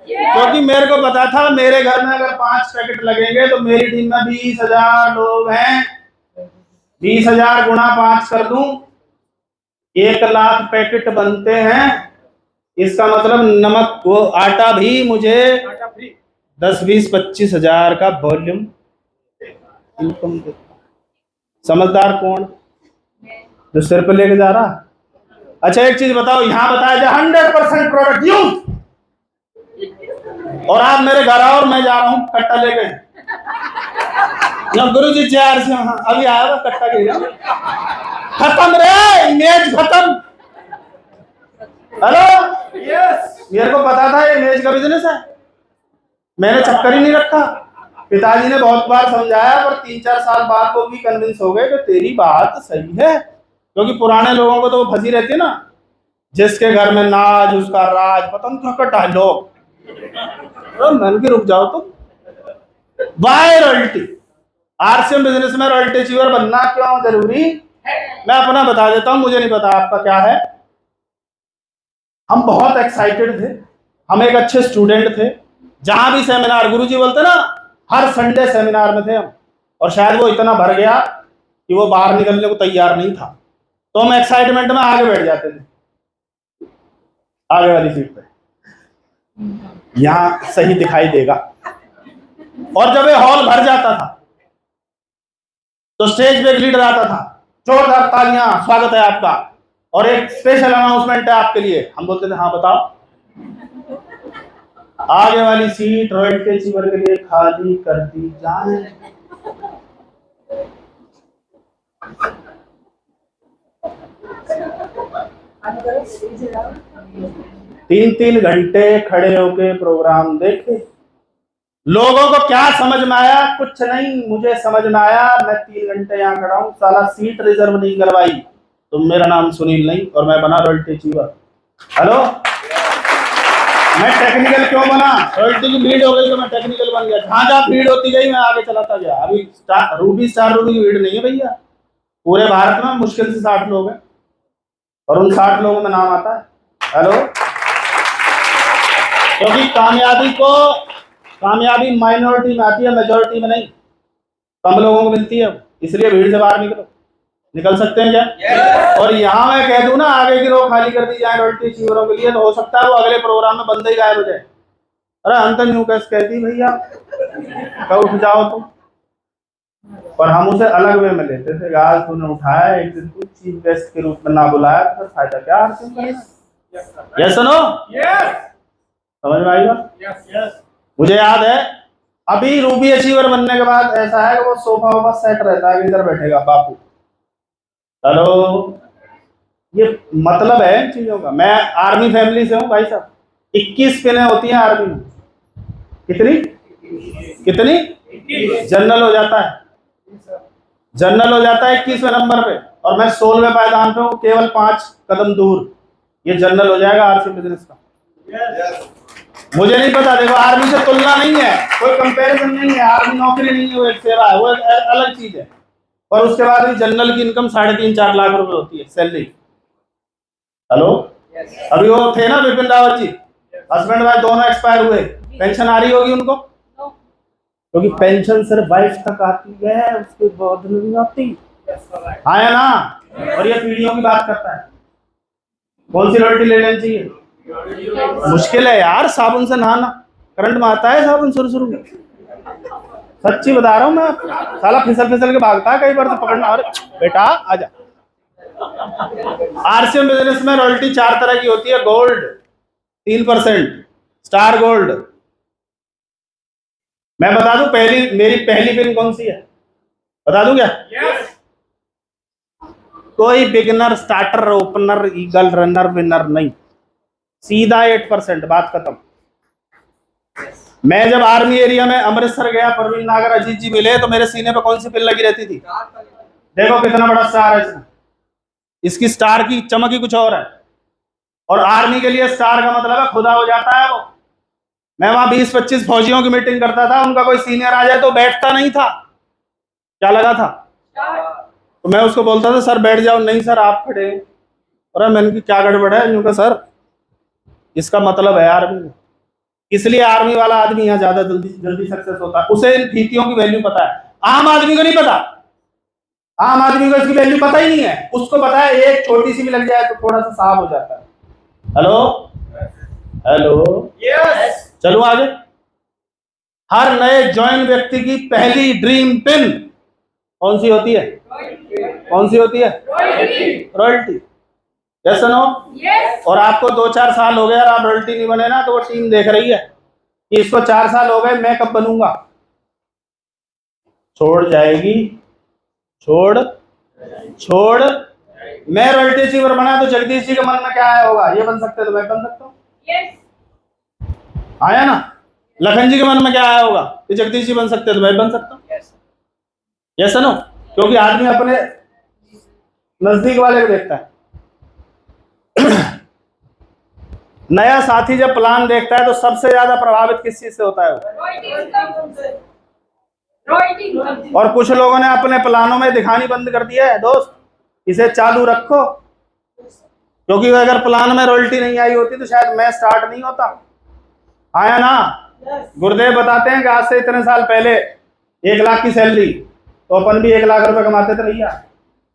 क्योंकि मेरे को पता था मेरे घर में अगर 5 पैकेट लगेंगे तो मेरी टीम में 20,000 लोग हैं। 20,000 गुणा 5 कर दूं, 1 लाख पैकेट बनते हैं। इसका मतलब नमक वो आटा भी मुझे 10, 20, 25 हजार का वॉल्यूम इनकम देता। समझदार कौन? जो सिर पे लेके जा रहा। अच्छा एक चीज बताओ, यहाँ बताया जाए 100% प्रोडक्ट यूज, और आप मेरे घर आओ और मैं जा रहा हूँ कट्टा लेके, गुरु जी 4 से अभी आया हुआ कट्टा के, खत्म रे इमेज खत्म। हेलो मेरे को पता था ये इमेज का बिजनेस है, मैंने चक्कर ही नहीं रखा। पिताजी ने बहुत बार समझाया, पर 3-4 साल बाद वो भी कन्विंस हो गए कि तेरी बात सही है। क्योंकि पुराने लोगों को तो वो फंसी रहती है ना, जिसके घर में नाज उसका राज, पता नहीं क्या डायलॉग। मन की रुक जाओ तुम। Why royalty? आरसीएम बिजनेस में रॉयल्टी चीवर बनना क्यों जरूरी? मैं अपना बता देता हूं, मुझे नहीं पता आपका क्या है। हम बहुत एक्साइटेड थे, हम एक अच्छे स्टूडेंट थे। जहां भी सेमिनार, गुरुजी बोलते ना, हर संडे सेमिनार में थे हम। और शायद वो इतना भर गया कि वो बाहर निकलने को तैयार नहीं था, तो हम एक्साइटमेंट में आगे बैठ जाते थे, आगे वाली सीट पे। यहां सही दिखाई देगा। और जब ये हॉल भर जाता था तो स्टेज पे एक लीडर आता था, जोरदार तालियां, स्वागत है आपका, और एक स्पेशल अनाउंसमेंट है आपके लिए। हम बोलते थे हाँ बताओ। आगे वाली सीट रॉयल्टी अचीवर के लिए खाली कर दी जाए। तीन घंटे खड़े होके प्रोग्राम देखे। लोगों को क्या समझ में आया? कुछ नहीं। मुझे समझ में आया, मैं 3 घंटे यहाँ खड़ा हूँ, साला सीट रिजर्व नहीं करवाई तो मेरा नाम सुनील नहीं और मैं बना रॉयल्टी अचीवर। हेलो, मैं टेक्निकल क्यों बना? रॉयल्टी की भीड़ हो गई तो मैं टेक्निकल बन गया। जहां जहां भीड़ होती गई मैं आगे चलाता गया। अभी स्टार रूबी की भीड़ नहीं है भैया, पूरे भारत में मुश्किल से 60 लोग हैं और उन 60 लोगों में नाम आता है। हेलो, क्योंकि कामयाबी माइनॉरिटी में आती है, मेजॉरिटी में नहीं। कम लोगों को मिलती है, इसलिए भीड़ से बाहर निकल सकते हैं क्या? और यहाँ मैं कह दूं ना, आगे की रो खाली कर दी जाए रॉयल्टी अचीवरों के लिए, तो हो सकता है वो अगले प्रोग्राम में बंदे ही गायब हो जाए। अरे हम तो न्यू कैसे कहती भैया, कब उठ जाओ तुम। पर हम उसे अलग वे में लेते थे। आज तूने उठाया, एक दिन तू चीफ गेस्ट के रूप में ना बुलाया तो फायदा क्या? यस सुनो, समझ में आएगा। मुझे याद है, अभी रूबी अचीवर बनने के बाद ऐसा है कि वो सोफा वोफा सेट रहता है, इधर बैठेगा बापू। हेलो, ये मतलब है इन चीजों का। मैं आर्मी फैमिली से हूँ भाई साहब। 21 पिनें होती हैं आर्मी में। कितनी? जनरल हो जाता है, जनरल हो जाता है 21वें नंबर पे, और मैं 16वें पायदान पे हूँ, केवल 5 कदम दूर। ये जनरल हो जाएगा आर्मी बिजनेस का। मुझे नहीं पता, देखो आर्मी से तुलना नहीं है, कोई कंपैरिजन नहीं है। आर्मी नौकरी नहीं है, वो एक सेवा है, वो एक अलग चीज है। और उसके बाद भी जनरल की इनकम 3.5-4 लाख रुपए होती है सैलरी। हेलो, अभी वो थे ना विपिन रावत जी, हस्बैंड वाइफ दोनों एक्सपायर हुए, पेंशन आ रही होगी उनको? क्योंकि पेंशन सिर्फ वाइफ तक आती है, उसके बाद नहीं आती। आया ना? और ये पीढ़ियों की बात करता है। कौन सी रॉयल्टी ले लेनी चाहिए? मुश्किल है यार, साबुन से नहाना, करंट में आता है साबुन शुरू में। सच्ची बता रहा हूँ मैं, साला फिसल के भागता है, कई बार तो पकड़ना। अरे बेटा आजा। आरसीएम बिजनेस में रॉयल्टी 4 तरह की होती है। Gold 3%, star gold. मैं बता दूं मेरी पहली पिन कौन सी है? बता दूं क्या? कोई beginner, starter, opener, eagle, runner, winner नहीं, सीधा 8%, बात खत्म। मैं जब आर्मी एरिया में अमृतसर गया, परवीन नागर अजीत जी मिले, तो मेरे सीने पे कौन सी पिन लगी रहती थी? देखो कितना बड़ा स्टार है इसमें। इसकी स्टार की चमक ही कुछ और है। और आर्मी के लिए स्टार का मतलब है खुदा हो जाता है वो। मैं वहां 20-25 फौजियों की मीटिंग करता था, उनका कोई सीनियर आ जाए तो बैठता नहीं था। क्या लगा था? तो मैं उसको बोलता था सर बैठ जाओ। नहीं सर आप खड़े। अरे मैंने क्या गड़बड़ है? यूं का सर इसका मतलब है आर्मी। इसलिए आर्मी वाला आदमी यहाँ ज्यादा जल्दी सक्सेस होता है। उसे इन फीतियों की वैल्यू पता है, आम आदमी को नहीं पता। आम आदमी को इसकी वैल्यू पता ही नहीं है। उसको पता है एक छोटी सी भी लग जाए तो थोड़ा सा साफ हो जाता है। हेलो यस, चलो आगे। हर नए ज्वाइन व्यक्ति की पहली ड्रीम पिन कौन सी होती है? कौन सी होती है? रॉयल्टी। Yes no? और आपको 2-4 साल हो गए और आप रॉयल्टी नहीं बने ना, तो वो टीम देख रही है कि इसको 4 साल हो गए, मैं कब बनूंगा। छोड़ जाएगी, छोड़ मैं रॉयल्टी अचीवर बना तो जगदीश जी के मन में क्या आया होगा? ये बन सकते तो मैं बन सकता हूँ। आया ना? लखन जी के मन में क्या आया होगा कि जगदीश जी बन सकते तो मैं बन सकता हूँ। Yes no? क्योंकि आदमी अपने नजदीक वाले को देखता है। नया साथी जब प्लान देखता है तो सबसे ज्यादा प्रभावित किस चीज से होता है? और कुछ लोगों ने अपने प्लानों में दिखानी बंद कर दिया है दोस्त। इसे चालू रखो, क्योंकि अगर प्लान में रॉयल्टी नहीं आई होती तो शायद मैं स्टार्ट नहीं होता। आया ना? गुरुदेव बताते हैं कि आज से इतने साल पहले 1 लाख की सैलरी, तो अपन भी 1 लाख रुपए कमाते थे भैया।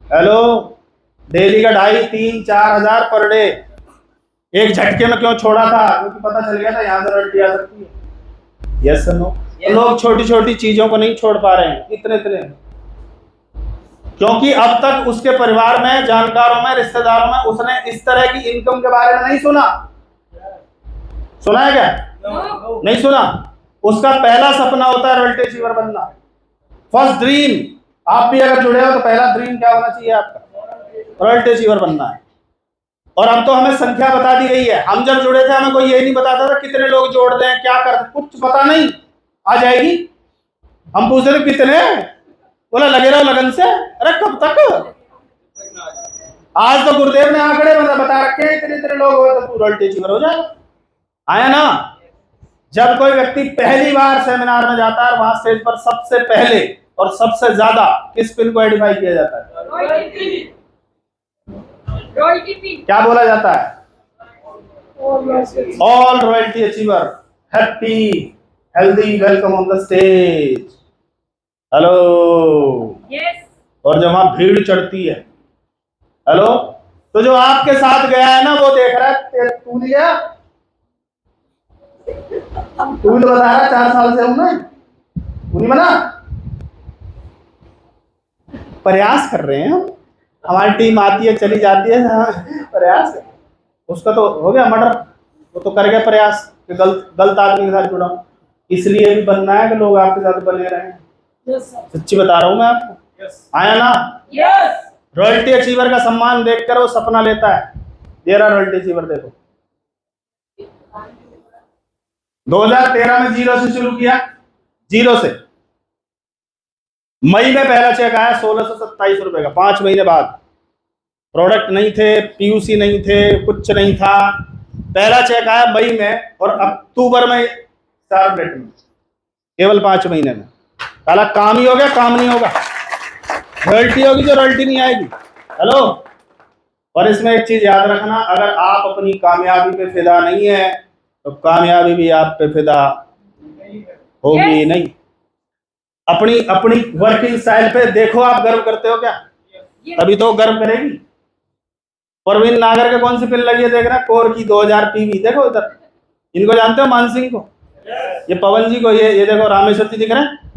हेलो, डेली का 2,500-3,000-4,000 पर डे। एक झटके में क्यों छोड़ा था? क्योंकि पता चल गया था यहाँ से रॉयल्टी आ सकती है। Yes no? लोग छोटी छोटी चीजों को नहीं छोड़ पा रहे हैं, इतने इतने, क्योंकि अब तक उसके परिवार में, जानकारों में, रिश्तेदारों में उसने इस तरह की इनकम के बारे में नहीं सुना। सुना है क्या? नहीं सुना। उसका पहला सपना होता है रॉयल्टी अचीवर बनना। First dream. आप भी अगर जुड़े हो तो पहला ड्रीम क्या होना चाहिए आपका? रॉयल्टी अचीवर बनना है। और अब तो हमें संख्या बता दी गई है। हम जब जुड़े थे हमें कोई यही नहीं बताता था कितने लोग जोड़ दें, क्या कर, कुछ पता नहीं। आ जाएगी। हम पूछ रहे कितने, बोला लगे रहो लगन से। अरे कब तक? आज तो गुरुदेव ने आंकड़े बता रखे हैं, इतने इतने लोग हो तो रॉयल्टी अचीवर हो जाए। आया ना? जब कोई व्यक्ति पहली बार सेमिनार में जाता है, वहां स्टेज पर सबसे पहले और सबसे ज्यादा किस पिन को आइडेंटिफाई किया जाता है? क्या बोला जाता है? All royalty achiever happy healthy welcome on the stage. Hello. Yes. और जब वहां भीड़ चढ़ती है, हेलो, तो जो आपके साथ गया है ना वो देख रहा है तू नहीं गया, तू भी तो बता रहा 4 साल से हूं मैं, तू नहीं बना। प्रयास कर रहे हैं हम, हमारी टीम आती है चली जाती है, प्रयास है। उसका तो हो गया मर्डर, वो तो कर गया प्रयास कि गलत आदमी के साथ जुड़ा। इसलिए भी बनना है कि लोग आपके साथ बने रहें। सच्ची बता रहा हूं मैं आपको। आया ना? रॉयल्टी अचीवर का सम्मान देखकर वो सपना लेता है। दे रहा रॉयल्टी अचीवर, देखो 2013 में 0 से शुरू किया, 0 से। मई में पहला चेक आया 1627 रुपए का, 5 महीने बाद। प्रोडक्ट नहीं थे, पीयूसी नहीं थे, कुछ नहीं था। पहला चेक आया मई में और अक्टूबर में स्टारप्लेट में, केवल 5 महीने में। साला काम ही हो गया, काम नहीं होगा। रॉयल्टी होगी तो रॉयल्टी नहीं आएगी। हेलो। और इसमें एक चीज याद रखना, अगर आप अपनी कामयाबी पे फिदा नहीं है तो कामयाबी भी आप पे फिदा होगी नहीं। अपनी अपनी वर्किंग स्टाइल पे देखो, आप गर्व करते हो क्या? तभी तो गर्व करेगी। परवीन नागर के कौन सी पिन लगी है देख रहा, कोर की 2000 पीवी। देखो इधर, इनको जानते हो? मान सिंह को, ये पवन जी को, ये देखो रामेश्वर जी दिख रहे हैं।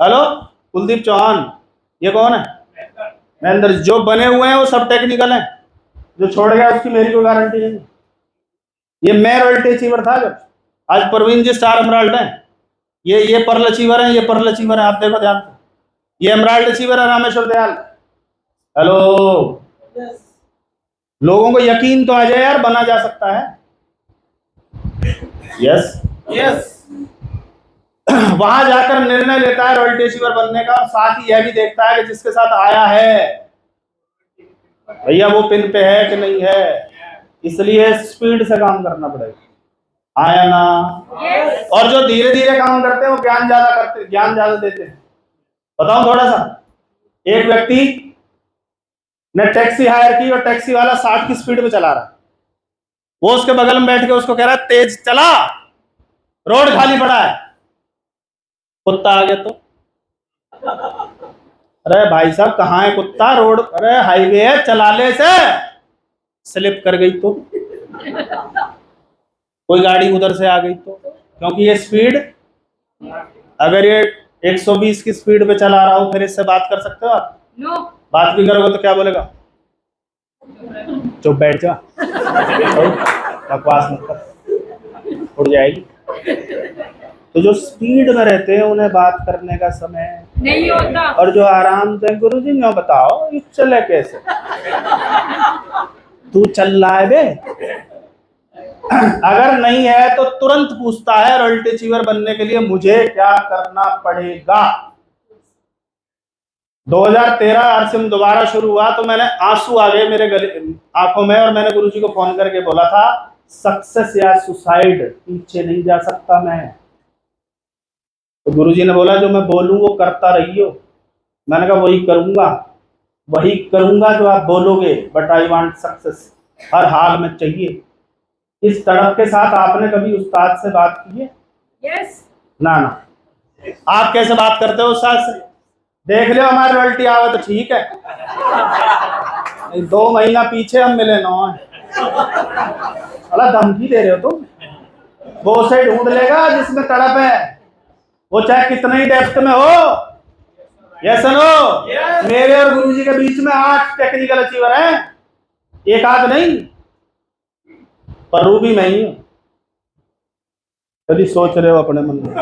हेलो। कुलदीप चौहान, ये कौन है? महेंद्र। जो बने हुए हैं वो सब टेक्निकल हैं, जो छोड़ गया उसकी मेरी कोई गारंटी नहीं। ये मैं रॉयल्टी अचीवर था जब, आज परवीन जी स्टार एमराल्ड हैं। ये पर्ल अचीवर है, ये पर्ल अचीवर है। आप देखो ध्यान से, ये एमराल्ड अचीवर है रामेश्वर दयाल। हेलो। लोगों को यकीन तो आ जाए यार, बना जा सकता है। Yes yes. वहां जाकर निर्णय लेता है रॉयल्टी अचीवर बनने का, और साथ ही यह भी देखता है कि जिसके साथ आया है भैया वो पिन पे है कि नहीं है। इसलिए स्पीड से काम करना पड़ेगा। आया ना? और जो धीरे धीरे काम करते हैं वो ज्ञान ज्यादा करते, ज्ञान ज्यादा देते हैं। बताऊं थोड़ा सा। एक व्यक्ति ने टैक्सी हायर की और टैक्सी वाला 60 की स्पीड पे चला रहा। वो उसके बगल में बैठ के उसको कह रहा है तेज चला, रोड खाली पड़ा है। कुत्ता आ गया तो, अरे भाई साहब कहाँ है कुत्ता? रोड, अरे हाईवे है, चला ले से। स्लिप कर गई तो, कोई गाड़ी उधर से आ गई तो, क्योंकि ये स्पीड, अगर ये 120 की स्पीड पे चला रहा हो फिर इससे बात कर सकते हो आप? नो। बात भी करोगे तो क्या बोलेगा? चुप बैठ जा, बकवास मत कर, उड़ जाएगी। तो जो स्पीड में रहते हैं उन्हें बात करने का समय नहीं होता, और जो आराम से, गुरुजी ने बताओ ये चले कैसे? तू चल रहा है बे? अगर नहीं है तो तुरंत पूछता है रॉयल्टी अचीवर बनने के लिए मुझे क्या करना पड़ेगा। 2013 आरसीएम दोबारा शुरू हुआ तो मैंने, आंसू आ गए मेरे गले आंखों में, और मैंने गुरुजी को फोन करके बोला था सक्सेस या सुसाइड, पीछे नहीं जा सकता मैं। तो गुरुजी ने बोला जो मैं बोलूं वो करता रहियो। मैंने कहा वही करूंगा। वही करूंगा जो आप बोलोगे, बट आई वांट सक्सेस, हर हाल में चाहिए। इस तड़प के साथ आपने कभी उस्ताद से बात की है? यस। ना ना। आप कैसे बात करते हो उस्ताद से? देख लो हमारी रॉयल्टी आवे तो ठीक है, 2 महीना पीछे हम मिले ना अला धमकी दे रहे हो तुम। वो उसे ढूंढ लेगा जिसमें तड़प है, वो चाहे कितने ही डेप्थ में हो। ये सुनो, मेरे और गुरुजी के बीच में 8 टेक्निकल अचीवर हैं, एक आध नहीं, पर रूबी मैं ही हूं। कभी सोच रहे हो अपने मन में?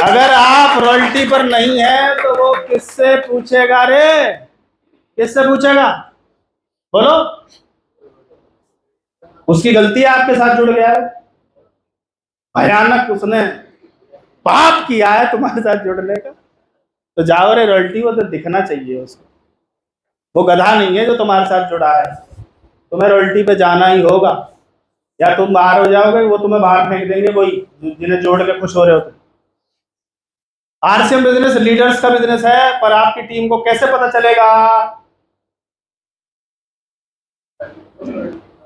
अगर आप रॉयल्टी पर नहीं है तो वो किससे पूछेगा रे? किससे पूछेगा? बोलो। उसकी गलती है, आपके साथ जुड़ गया है, भयानक उसने पाप किया है तुम्हारे साथ जुड़ने का, तो जाओ रे रॉयल्टी, वो तो दिखना चाहिए उसको। वो गधा नहीं है जो तुम्हारे साथ जुड़ा है, तुम्हें रॉयल्टी पे जाना ही होगा, या तुम बाहर हो जाओगे, वो तुम्हें बाहर फेंक देंगे, वही जिन्हें जोड़ के खुश हो रहे हो तुम। आरसीएम बिजनेस लीडर्स का बिजनेस है, पर आपकी टीम को कैसे पता चलेगा?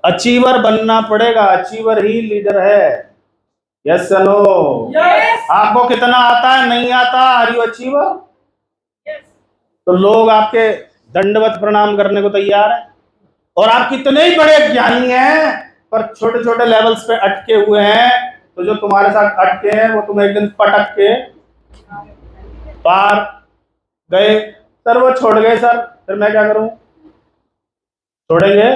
अचीवर बनना पड़ेगा, अचीवर ही लीडर है। Yes no? आपको कितना आता है, नहीं आता, आर यू अचीवर? तो लोग आपके दंडवत प्रणाम करने को तैयार है। और आप कितने ही बड़े ज्ञानी हैं, पर छोटे छोटे लेवल्स पे अटके हुए हैं, तो जो तुम्हारे साथ अटके हैं वो तुम्हें एक दिन पटक के पार गए। सर वो छोड़ गए सर, फिर मैं क्या करूं? छोड़ेंगे?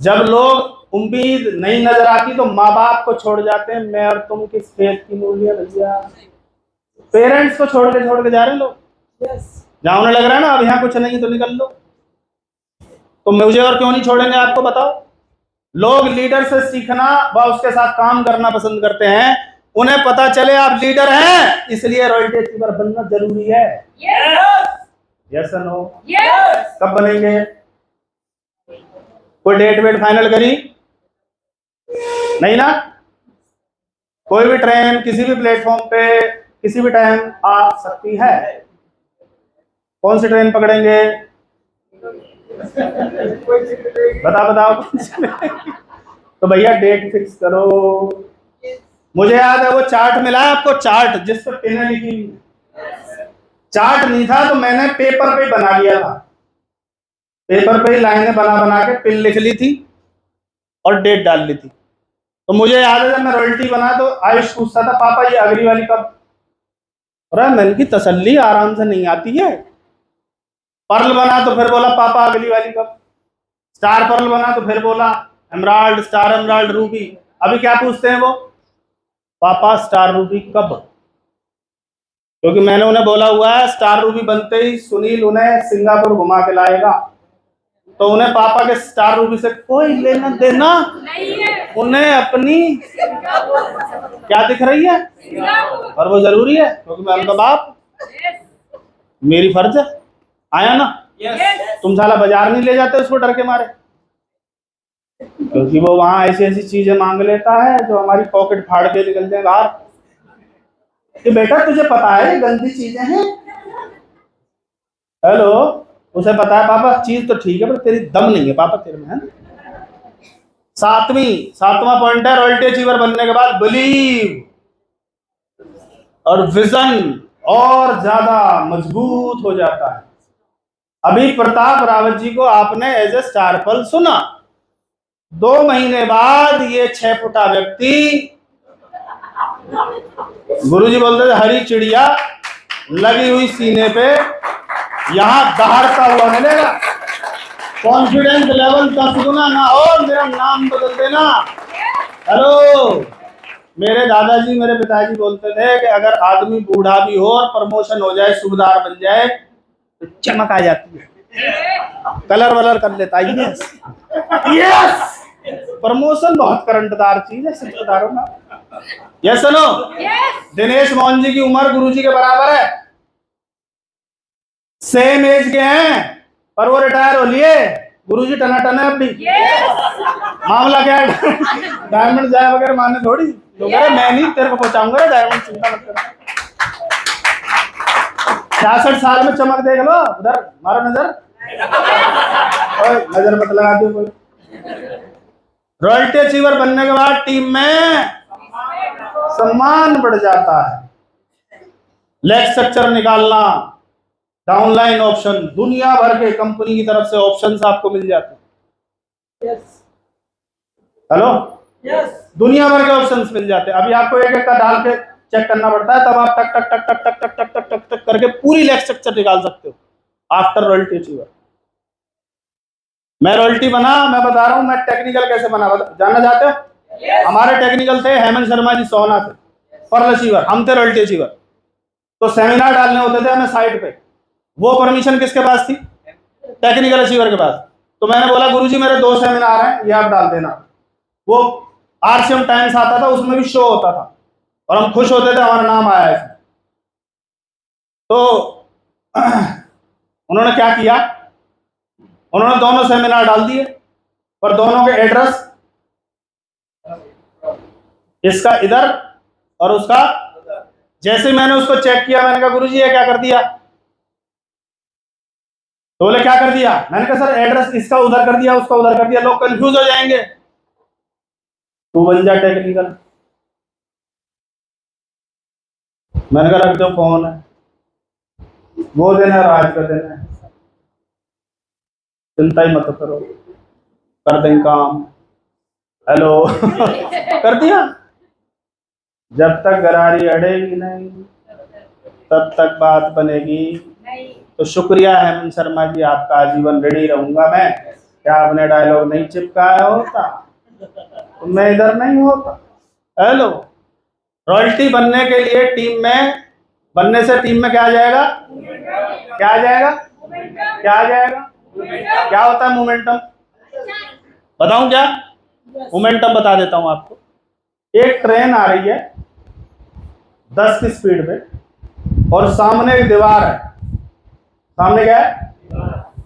जब लोग उम्मीद नहीं नजर आती तो माँ बाप को छोड़ जाते हैं। मैं और तुम किस खेत की मूलियां भैया? पेरेंट्स को छोड़ के जा रहे हैं लोग। जहां उन्हें लग रहा है ना अब यहाँ कुछ नहीं तो निकल लो, तो मुझे और क्यों नहीं छोड़ेंगे? आपको बताओ। लोग लीडर से सीखना व उसके साथ काम करना पसंद करते हैं। उन्हें पता चले आप लीडर हैं, इसलिए रॉयल्टी अचीवर बनना जरूरी है। Yes no? कब बनेंगे? कोई डेट वेट फाइनल करी? नहीं ना? कोई भी ट्रेन किसी भी प्लेटफॉर्म पे किसी भी टाइम आ सकती है। कौन सी ट्रेन पकड़ेंगे? बताओ तो भैया डेट फिक्स करो। मुझे याद है वो चार्ट मिला है आपको, चार्ट जिस पर पिन लिखी। चार्ट नहीं था तो मैंने पेपर पे बना लिया था, पेपर पे ही लाइनें बना के पिन लिख ली थी और डेट डाल ली थी। तो मुझे याद है जब मैं रॉयल्टी बना तो आयुष पूछता था, पापा ये अगली वाली कब? अरे मैंने की तसल्ली आराम से नहीं आती है। पर्ल बना तो फिर बोला पापा अगली वाली कब? स्टार पर्ल बना तो फिर बोला एमराल्ड, स्टार एमराल्ड, रूबी। अभी क्या पूछते हैं वो? पापा स्टार रूबी कब? क्योंकि मैंने उन्हें बोला हुआ है स्टार रूबी बनते ही सुनील उन्हें सिंगापुर घुमा के लाएगा, तो उन्हें पापा के स्टार रूबी से कोई लेना देना नहीं है। उन्हें अपनी क्या दिख रही है, और वो जरूरी है क्योंकि मैं उनका बाप, मेरी फर्ज है। आया ना? तुम साला बाजार नहीं ले जाते उसको डर के मारे, क्योंकि वो वहां ऐसी ऐसी चीजें मांग लेता है जो हमारी पॉकेट फाड़ के निकल जाए बाहर कि बेटा तुझे पता है गंदी चीजें हैं। हेलो, उसे पता है पापा चीज तो ठीक है पर तेरी दम नहीं है पापा तेरे में, है। सातवां पॉइंट है रॉयल्टी अचीवर बनने के बाद बिलीव और विजन और ज्यादा मजबूत हो जाता है। अभी प्रताप रावत जी को आपने एज ए स्टार पर्ल सुना, 2 महीने बाद ये 6 फुटा व्यक्ति, गुरुजी बोलते थे हरी चिड़िया लगी हुई सीने पे यहां दहाड़ता हुआ मिलेगा। कॉन्फिडेंस लेवल 10 गुना ना हो, मेरा नाम बदल देना। हेलो, मेरे दादाजी मेरे पिताजी बोलते थे कि अगर आदमी बूढ़ा भी हो और प्रमोशन हो जाए, सूबेदार बन जाए तो चमक आ जाती है, कलर वलर कर लेता है। यस, प्रमोशन बहुत करंटदार चीज है, सच बता रहा हूं ना। Yes no? दिनेश मोहन जी की उम्र गुरुजी के बराबर है, सेम एज के हैं, पर वो रिटायर हो लिए, गुरुजी टनाटन है अब भी। मामला क्या है? डायमंड जाए वगैरह माने थोड़ी लोग, मैं नहीं तेरे को पहुंचाऊंगा डायमंड, चिंता मत कर। 66 साल में चमक देख लो, उधर मारो नजर। नजर मत लगा दो कोई। रॉयल्टी अचीवर बनने के बाद टीम में सम्मान बढ़ जाता है। लेग स्ट्रक्चर निकालना, डाउनलाइन ऑप्शन, दुनिया भर के कंपनी की तरफ से ऑप्शंस आपको मिल जाते हैं। हेलो, दुनिया भर के ऑप्शंस मिल जाते हैं। अभी आपको एक एक का डाल के चेक करना पड़ता है, तब आप टक टक टक टक टक टक टक टक टक टक करके पूरी लेग स्ट्रक्चर निकाल सकते हो आफ्टर रॉयल्टी अचीवर। मैं रॉयल्टी बना, मैं बता रहा हूं मैं टेक्निकल कैसे बना, जानना चाहते हो? हमारे टेक्निकल थे हेमंत शर्मा जी सोहना थे, पर्ल अचीवर, हम थे रॉयल्टी अचीवर। तो सेमिनार डालने होते थे हमें साइट पे, वो परमिशन किसके पास थी? टेक्निकल अचीवर के पास। तो मैंने बोला गुरुजी मेरे 2 सेमिनार हैं, ये आप डाल देना। वो आरसीएम टाइम्स आता था, उसमें भी शो होता था और हम खुश होते थे हमारा नाम आया है। तो उन्होंने क्या किया, उन्होंने दोनों सेमिनार डाल दिए और दोनों के एड्रेस, इसका इधर और उसका। जैसे मैंने उसको चेक किया, मैंने कहा गुरुजी ये क्या कर दिया? तो बोले क्या कर दिया? मैंने कहा सर एड्रेस इसका उधर कर दिया, उसका उधर कर दिया, लोग कंफ्यूज हो जाएंगे। तू बन जा टेक्निकल। मैंने कहा रख दो, कौन है वो, देना राज का देना है, चिंता ही मत करो, कर देंगे काम। हेलो कर दिया। जब तक गरारी अड़ेगी नहीं तब तक बात बनेगी। तो शुक्रिया हेमंत शर्मा जी, आपका आजीवन रेडी रहूंगा मैं। क्या आपने डायलॉग नहीं चिपकाया होता तो मैं इधर नहीं होता। हेलो, रॉयल्टी बनने के लिए टीम में बनने से टीम में क्या आ जाएगा? क्या आ जाएगा? क्या आ जाएगा? क्या होता है मोमेंटम? बताऊं क्या? मोमेंटम बता देता हूं आपको। एक ट्रेन आ रही है 10 की स्पीड पे और सामने एक दीवार है। सामने क्या है?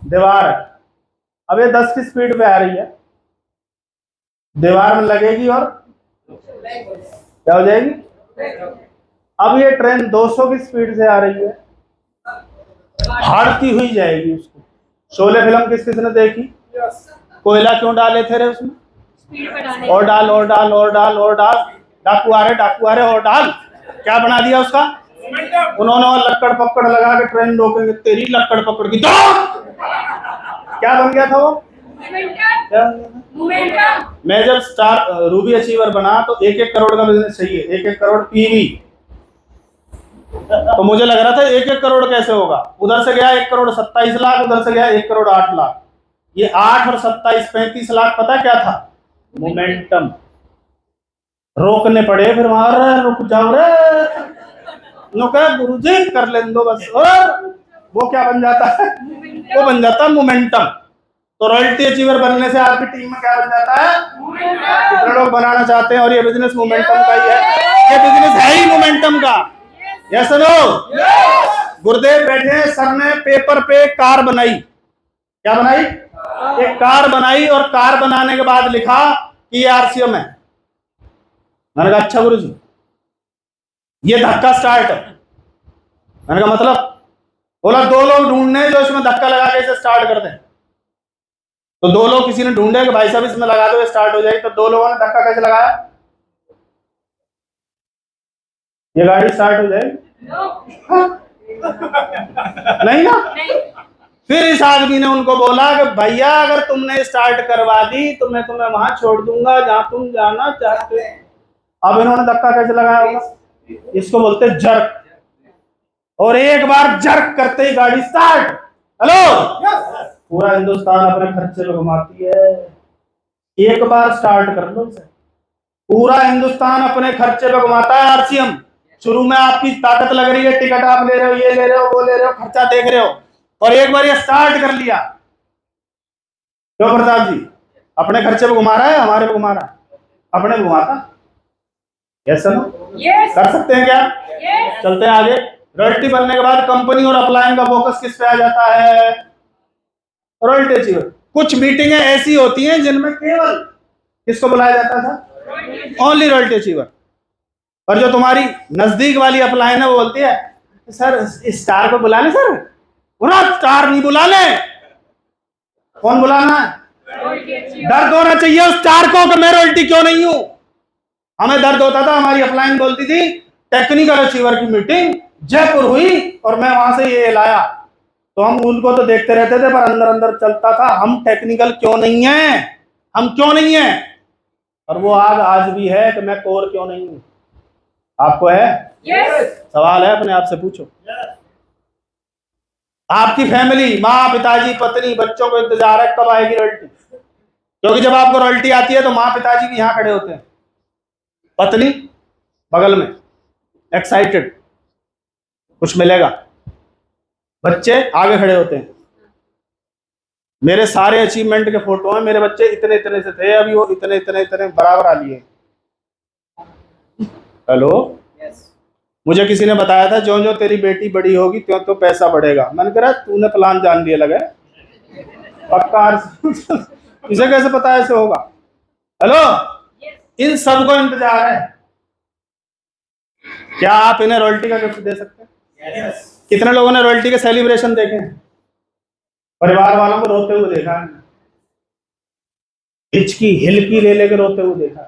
दीवार है। अब ये 10 की स्पीड पे आ रही है, दीवार में लगेगी और क्या हो जाएगी? अब ये ट्रेन 200 की स्पीड से आ रही है, हारती हुई जाएगी उसको। शोले फिल्म किस किसने देखी? कोयला क्यों डाले थे रे उसमें? और डाल और डाल और डाल और डाल, डाकू आ रहे और डाल। क्या बना दिया उसका? उन्होंने और लक्कड़ पकड़ लगा के ट्रेन रोकेंगे, तेरी लक्कड़ पकड़ की दौड़। क्या बन गया था वो? मैं जब स्टार रूबी अचीवर बना तो 1-1 करोड़ का बिजनेस चाहिए, 1-1 करोड़ पीवी। तो मुझे लग रहा था 1-1 करोड़ कैसे होगा। उधर से गया 1 करोड़ 27 लाख, उधर से गया 1 करोड़ 8 लाख। ये 8 और 27 35 लाख पता क्या था? मोमेंटम। रोकने पड़े, फिर वहां रुक जाओ रे, गुरुजी कर लेने दो बस। और वो क्या बन जाता है? वो बन जाता है मोमेंटम। तो रॉयल्टी अचीवर बनने से आपकी टीम में क्या बन जाता है? कितने लोग बनाना चाहते हैं? और ये बिजनेस मोमेंटम का ही है, ये बिजनेस है ही मोमेंटम का। Yes no? गुरुदेव बैठे हैं, सर ने पेपर पे कार बनाई। क्या बनाई? एक कार बनाई और कार बनाने के बाद लिखा कि ये आरसीएम है। मैंने कहा अच्छा गुरुजी, ये धक्का स्टार्ट है। मैंने कहा मतलब? बोला 2 लोग ढूंढने जो इसमें धक्का लगा के इसे स्टार्ट कर दें। तो 2 लोग किसी ने ढूंढे कि भाई साहब इसमें लगा दो, स्टार्ट हो जाएगी। तो 2 लोगों ने धक्का कैसे लगाया? ये गाड़ी स्टार्ट हो जाएगी? नहीं ना? फिर इस आदमी ने उनको बोला कि भैया अगर तुमने स्टार्ट करवा दी तो मैं तुम्हें वहां छोड़ दूंगा जहां तुम जाना चाहते हो। अब इन्होंने धक्का कैसे लगाया होगा? इसको बोलते जर्क। और एक बार जर्क करते ही गाड़ी स्टार्ट। हेलो, पूरा हिंदुस्तान अपने खर्चे पे घुमाती है। एक बार स्टार्ट कर लो इसे, पूरा हिंदुस्तान अपने खर्चे पे घुमाता है आरसीएम। शुरू में आपकी ताकत लग रही है, टिकट आप ले रहे हो, ये ले रहे हो, वो ले रहे हो, खर्चा देख रहे हो, और एक बार ये स्टार्ट कर लिया। क्यों प्रताप जी? अपने खर्चे पे घुमा रहा है, हमारे पे घुमा रहा है? अपने घुमाता। Yes no? कर सकते हैं क्या? चलते हैं आगे। रॉयल्टी बनने के बाद कंपनी और अपलाइन का फोकस किस पे आ जाता है? Royalty achiever. कुछ मीटिंगें ऐसी होती हैं जिनमें केवल किसको बुलाया जाता था? Only royalty achiever. और जो तुम्हारी नजदीक वाली अपलाइन है वो बोलती है सर स्टार को बुला ले सर। बोला स्टार नहीं बुला ले, कौन बुलाना है? दर्द होना चाहिए उस स्टार को कि मैं रॉयल्टी क्यों नहीं हूं। हमें दर्द होता था, हमारी अपलाइन बोलती थी टेक्निकल अचीवर की मीटिंग जयपुर हुई और मैं वहां से ये लाया, तो हम उनको तो देखते रहते थे पर अंदर अंदर चलता था हम टेक्निकल क्यों नहीं है, हम क्यों नहीं है। और वो आज भी है कि मैं कोर क्यों नहीं हूं। आपको है? yes. सवाल है, अपने आप से पूछो। yes. आपकी फैमिली, माँ पिताजी पत्नी बच्चों को इंतजार है कब आएगी रॉयल्टी, क्योंकि जब आपको रॉयल्टी आती है तो माँ पिताजी भी यहां खड़े होते हैं, पत्नी बगल में एक्साइटेड कुछ मिलेगा, बच्चे आगे खड़े होते हैं। मेरे सारे अचीवमेंट के फोटो हैं, मेरे बच्चे इतने इतने से थे, अभी वो इतने इतने इतने बराबर आ लिए। Hello yes. मुझे किसी ने बताया था जो जो तेरी बेटी बड़ी होगी त्यों तो पैसा बढ़ेगा। मैंने कहा तूने प्लान जान लिया लगे पक्का। इसे कैसे पता ऐसे होगा? Hello yes. इन सबको इंतजार है, क्या आप इन्हें रॉयल्टी का गिफ्ट दे सकते हैं? yes. कितने लोगों ने रॉयल्टी के सेलिब्रेशन देखे हैं? परिवार वालों को रोते हुए देखा है, हिचकी हिलकी ले लेकर रोते हुए देखा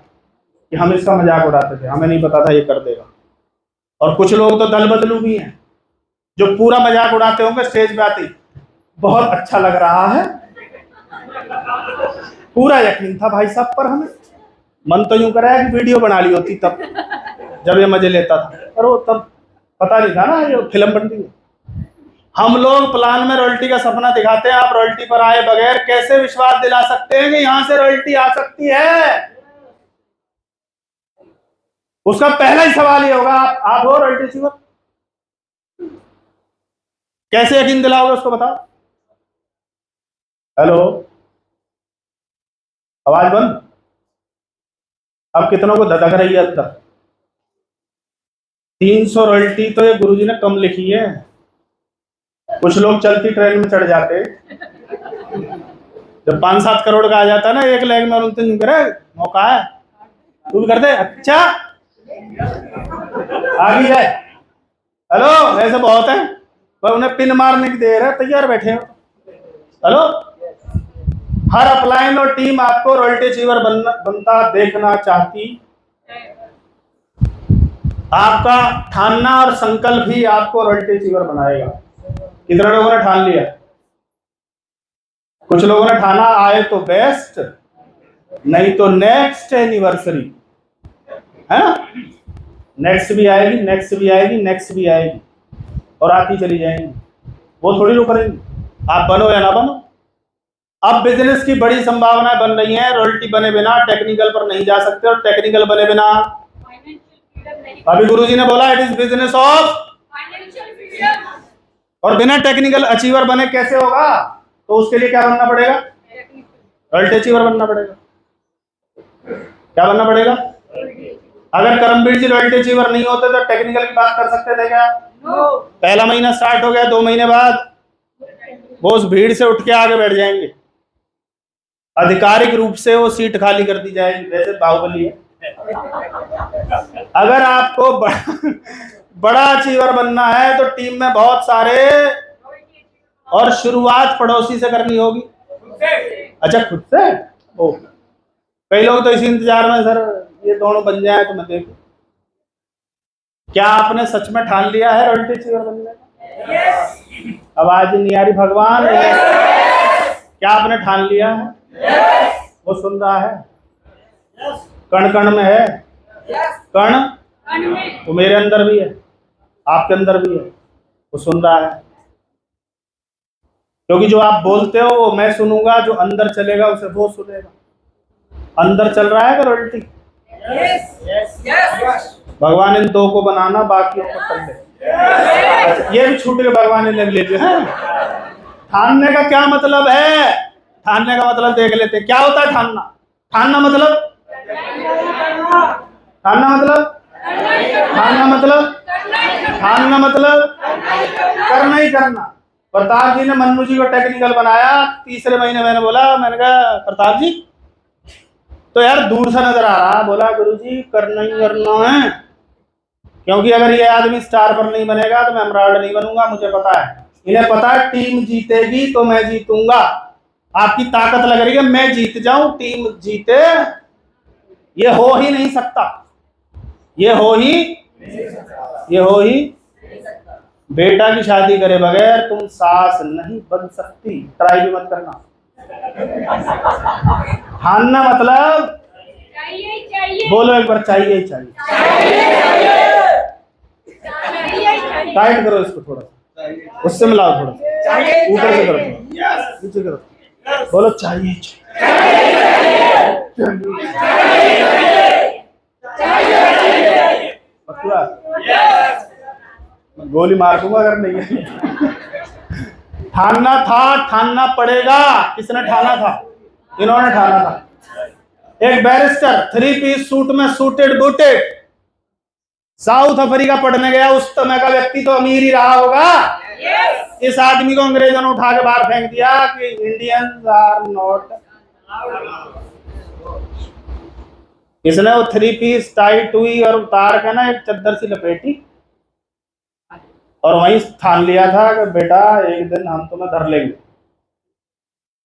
कि हम इसका मजाक उड़ाते थे, हमें नहीं पता था ये कर देगा। और कुछ लोग तो दल बदलू भी हैं जो पूरा मजाक उड़ाते होंगे, स्टेज पे आते बहुत अच्छा लग रहा है, पूरा यकीन था भाई साहब पर, हमें मन तो यूं कराया कि वीडियो बना ली होती तब जब ये मजे लेता था, पर वो तब पता नहीं था ना ये फिल्म बनती है। हम लोग प्लान में रॉयल्टी का सपना दिखाते हैं, आप रॉयल्टी पर आए बगैर कैसे विश्वास दिला सकते हैं कि यहां से रॉयल्टी आ सकती है? उसका पहला ही सवाल ये होगा आप हो रॉयल्टी अचीवर? कैसे यकीन दिलाओगे उसको, बताओ। हेलो आवाज बंद। अब कितनों को धधक रही है अंदर? 300 रॉयल्टी तो ये गुरुजी ने कम लिखी है, कुछ लोग चलती ट्रेन में चढ़ जाते, जब 5-7 करोड़ का आ जाता है ना एक लेग में, उनसे करे मौका है तू भी कर दे, अच्छा आगे जाए। हेलो ऐसे बहुत है पर उन्हें पिन मारने की देर है, तैयार बैठे हो। हेलो हर अपलाइन और टीम आपको रॉयल्टी अचीवर बनता देखना चाहती। आपका ठानना और संकल्प ही आपको रॉयल्टी अचीवर बनाएगा। कितने लोगों ने ठान लिया? कुछ लोगों ने ठाना आए तो बेस्ट, नहीं तो नेक्स्ट एनिवर्सरी है ना, नेक्स्ट भी आएगी, नेक्स्ट भी आएगी, नेक्स्ट भी आएगी और आती चली जाएंगी, वो थोड़ी रुक रहेंगी। आप बनो या ना बनो। अब बिजनेस की बड़ी संभावनाएं बन रही हैं, रॉयल्टी बने बिना टेक्निकल पर नहीं जा सकते, और टेक्निकल बने बिना अभी गुरुजी ने बोला it is business of financial freedom. और बिना टेक्निकल अचीवर बने कैसे होगा? तो उसके लिए क्या बनना पड़ेगा? रॉयल्टी अचीवर बनना पड़ेगा। क्या बनना पड़ेगा? अगर करमवीर जी रॉयल्टी अचीवर नहीं होते तो टेक्निकल की बात कर सकते थे क्या? पहला महीना स्टार्ट हो गया, 2 महीने बाद वो उस भीड़ से उठ के आगे बैठ जाएंगे, आधिकारिक रूप से वो सीट खाली कर दी जाएगी, जैसे बाहुबली है। अगर आपको बड़ा अचीवर बनना है तो टीम में बहुत सारे, और शुरुआत पड़ोसी से करनी होगी। अच्छा खुद से? ओ कई लोग तो इसी इंतजार में, सर ये दोनों बन जाए तो मैं देखूं। क्या आपने सच में ठान लिया है रॉयल्टी अचीवर बनने का? yes. आवाज नहीं आ रही भगवान। yes. क्या आपने ठान लिया है? yes. वो सुन रहा है, yes. कण कण में है, yes. कण तो मेरे अंदर भी है, आपके अंदर भी है, वो सुन रहा है। क्योंकि जो आप बोलते हो वो मैं सुनूंगा, जो अंदर चलेगा उसे वो सुनेगा। अंदर चल रहा है रॉयल्टी? भगवान इन 2 को बनाना, बाकियों को कर दे। अच्छा, ये भी छूट के भगवान ने ले लिया है। ठानने का क्या मतलब है? ठानने का मतलब देख लेते क्या होता है ठानना। ठानना मतलब, ठानना मतलब, ठानना मतलब, ठानना मतलब करना ही करना। प्रताप जी ने मन्नू जी को टेक्निकल बनाया, तीसरे महीने मैंने बोला, मैंने कहा प्रताप जी तो यार दूर से नजर आ रहा, बोला गुरुजी करना ही करना है। क्योंकि अगर ये आदमी स्टार पर नहीं बनेगा तो मैं एमराल्ड नहीं बनूंगा, मुझे पता है। इन्हें पता है टीम जीतेगी तो मैं जीतूंगा। आपकी ताकत लग रही है मैं जीत जाऊं, टीम जीते, ये हो ही नहीं सकता। ये हो ही बेटा की शादी करे बगैर तुम सास नहीं बन सकती। ट्राई भी मत करना। ठानना मतलब चाहिए। बोलो एक बार, चाहिए ही चाहिए। टाइट करो इसको थोड़ा सा, उससे मिलाओ थोड़ा सा, ऊपर से करो, नीचे करो, बोलो चाहिए गोली मार दूंगा अगर नहीं। ठानना था, ठानना पड़ेगा। किसने ठाना था? इन्होंने ठाना था। एक बैरिस्टर 3 पीस सूट में सूटेड बूटेड साउथ अफ्रीका पढ़ने गया। उस समय का व्यक्ति तो अमीर ही रहा होगा। इस आदमी को अंग्रेजों ने उठा के बाहर फेंक दिया कि इंडियंस आर नॉट। इसने वो 3 पीस टाइट हुई और उतार के ना एक चद्दर सी लपेटी और वहीं ठान लिया था कि बेटा एक दिन हम तुम्हें धर लेंगे।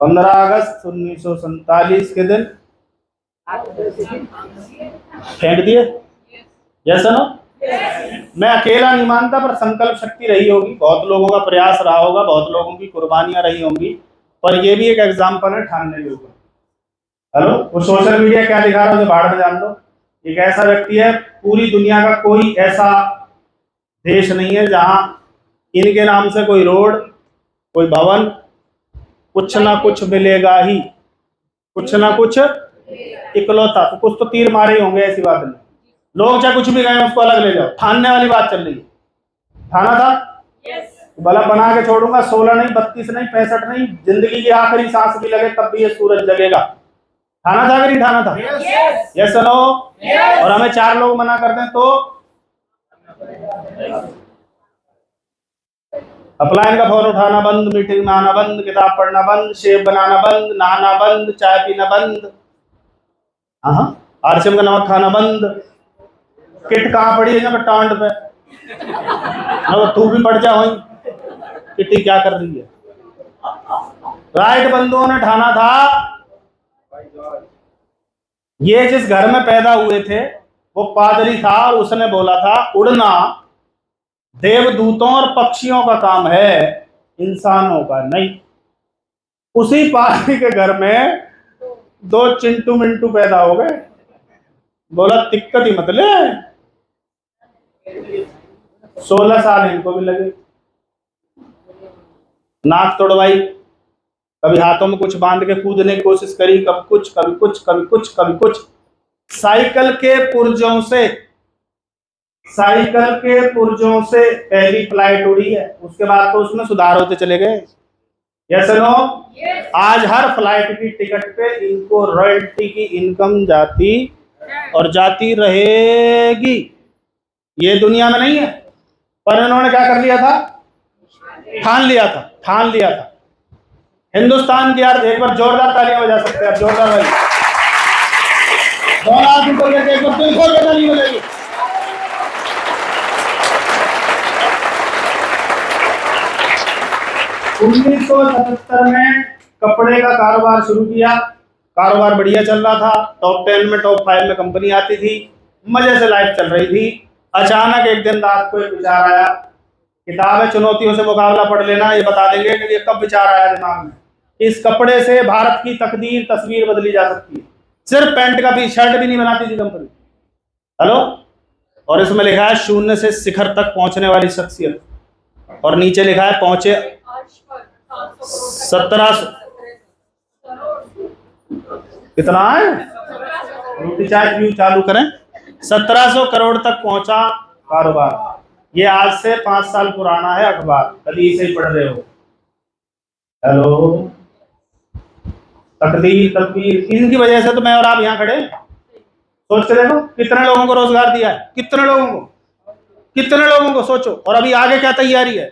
15 अगस्त 1947 के दिन फेंक दिए। जैसा ना, मैं अकेला नहीं मानता, पर संकल्प शक्ति रही होगी, बहुत लोगों का प्रयास रहा होगा, बहुत लोगों की कुर्बानियां रही होंगी, पर ये भी एक एग्जाम्पल है ठानने के ऊपर। हेलो, वो सोशल मीडिया क्या दिखा रहा है उसे बाहर में जान दो। एक ऐसा व्यक्ति है, पूरी दुनिया का कोई ऐसा देश नहीं है जहां इनके नाम से कोई रोड, कोई भवन, कुछ ना कुछ मिलेगा ही, कुछ ना कुछ इकलौता। तो कुछ तो तीर मारे ही होंगे, ऐसी बात नहीं। लोग चाहे कुछ भी गए उसको अलग ले जाओ, ठानने वाली बात चल रही है। ठाना था बल्ब बना के छोड़ूंगा, 16 नहीं, 32 नहीं, 65 नहीं, जिंदगी की आखिरी सांस भी लगे तब भी ये सूरज जगेगा। ठाना था कि नहीं ठाना था? Yes no. और हमें 4 लोग मना कर दें तो अपलाइन का फोन उठाना बंद, मीटिंग में आना बंद, किताब पढ़ना बंद, शेव बनाना बंद, नहाना बंद, चाय पीना बंद, आरसीएम का नमक खाना बंद। किट कहाँ पड़ी है? जब टांड पे, तू भी पड़ जा वहीं। किटी क्या कर रही है? राइट बंधुओं ने ठाना था। ये जिस घर में पैदा हुए थे वो पादरी था और उसने बोला था उड़ना देवदूतों और पक्षियों का काम है, इंसानों का नहीं। उसी पादरी के घर में 2 चिंटू मिंटू पैदा हो गए। बोला दिक्कत ही मत ले। 16 साल इनको भी लगे, नाक तोड़वाई, कभी हाथों में कुछ बांध के कूदने की कोशिश करी, कभी कुछ कभी कुछ कभी कुछ कभी कुछ। साइकिल के पुर्जों से पहली फ्लाइट उड़ी है, उसके बाद तो उसमें सुधार होते चले गए। Yes no. आज हर फ्लाइट की टिकट पे इनको रॉयल्टी की इनकम जाती और जाती रहेगी। ये दुनिया में नहीं है, पर इन्होंने क्या कर लिया था? ठान लिया था। हिंदुस्तान की यार एक बार जोरदार तालियां बजा सकते हैं आप? जोरदार भाई, दोनों हाथ ऊपर करके एक बार दिल खोल के ताली बजाइए। उन्नीस 1977 में कपड़े का कारोबार शुरू किया। कारोबार बढ़िया चल रहा था, टॉप 10 में, टॉप 5 में कंपनी आती थी, मजे से लाइफ चल रही थी। अचानक एक दिन रात को एक विचार आया, किताब है चुनौतियों से मुकाबला पढ़ लेना, ये बता देंगे कि ये कब विचार आया दिमाग में। इस कपड़े से भारत की तकदीर, तस्वीर बदली जा सकती है। सिर्फ पैंट का भी, शर्ट भी नहीं बनाती थी कंपनी। हेलो, और इसमें लिखा है शून्य से शिखर तक पहुंचने वाली शख्सियत, और नीचे लिखा है पहुंचे 1700 कितना है, रोटी चाय व्यू चालू करें, 1700 करोड़ तक पहुंचा कारोबार। ये आज से 5 साल पुराना है अखबार, कभी इसे ही पढ़ रहे हो। हेलो, तकदीर इनकी वजह से तो मैं और आप यहाँ खड़े। सोच के देखो कितने लोगों को रोजगार दिया है, कितने लोगों को सोचो। और अभी आगे क्या तैयारी है?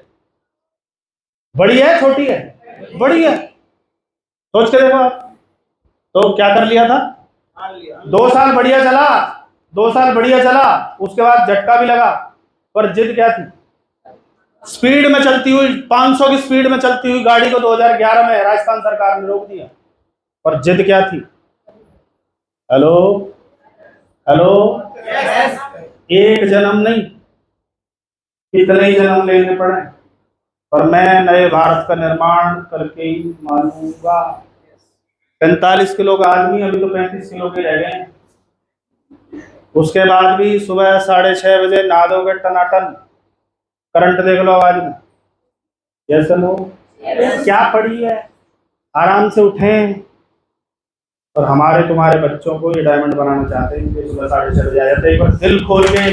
बड़ी है छोटी है? बड़ी है। सोच के देखो आप। तो क्या कर लिया था? 2 साल बढ़िया चला, उसके बाद झटका भी लगा। पर जिद क्या थी? स्पीड में चलती हुई 500 की स्पीड में चलती हुई गाड़ी को 2011 में राजस्थान सरकार ने रोक दिया, पर जिद क्या थी? हेलो हेलो, एक जन्म नहीं, कितने ही जन्म लेने पड़े, पर मैं नए भारत का निर्माण करके ही मानूंगा। 45 किलो का आदमी अभी तो 35 किलो के रह गए हैं। उसके बाद भी सुबह 6:30 बजे नहा दोगे टनाटन, करंट देख लो आवाज में। जैसे लो क्या पड़ी है, आराम से उठें। और हमारे तुम्हारे बच्चों को ये डायमंड बनाना चाहते हैं कि सुबह 6:30 बजे आ जाते हैं। एक बार दिल खोल के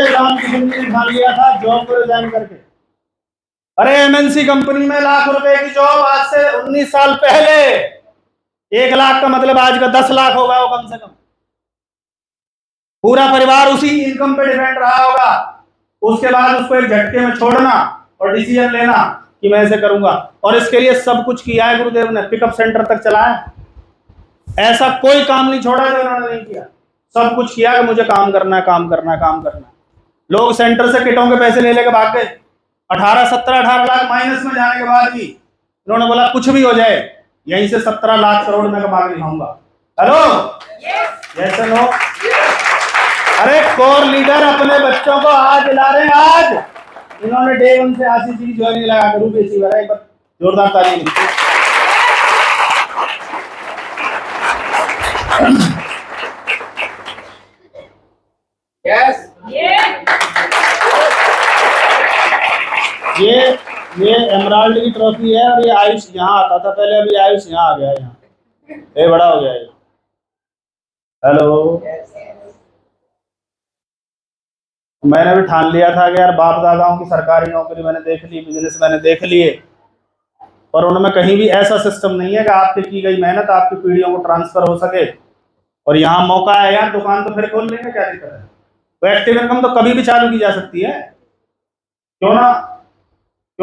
रामकृष्ण ने ठान लिया था जॉब को रिजाइन करके। अरे एमएनसी कंपनी में लाख रुपए की जॉब आज से 19 साल पहले 1 लाख का मतलब आज का 10 लाख होगा वो कम से कम। पूरा परिवार उसी इनकम पे डिपेंड रहा होगा। उसके बाद उसको एक झटके में छोड़ना और डिसीजन लेना कि मैं ऐसे करूंगा। और इसके लिए सब कुछ किया है गुरुदेव ने, पिकअप सेंटर तक चलाया। ऐसा कोई काम नहीं छोड़ा जो उन्होंने नहीं किया। सब कुछ किया कि मुझे काम करना है, काम करना है, काम करना है। लोग सेंटर से किटों के पैसे ले लेकर भाग गए। 18 लाख माइनस में जाने के बाद भी इन्होंने बोला कुछ भी हो जाए यहीं से 17 लाख करोड़ में कमा के दिखाऊंगा। Hello, yes no. अरे कोर लीडर अपने बच्चों को आज दिला रहे हैं। आज इन्होंने डे 1 से आशीष जी ज्वाइनिंग लगा करूँ बेसी वाला, एक बार जोरदार ताली। यस, ये एमराल्ड की ट्रॉफी है और ये आयुष यहाँ आता था पहले, अभी आयुष यहाँ आ गया है, यहाँ ये बड़ा हो गया है। हेलो, मैंने भी ठान लिया था कि यार बाप दादाओं की सरकारी नौकरी मैंने देख ली, बिजनेस मैंने देख लिए, पर उनमें कहीं भी ऐसा सिस्टम नहीं है कि आपकी की गई मेहनत आपकी पीढ़ियों को ट्रांसफर हो सके। और यहाँ मौका है यार, दुकान तो फिर खोल लेंगे, क्या दिक्कत है। तो एक्टिव इनकम तो कभी भी चालू की जा सकती है, क्यों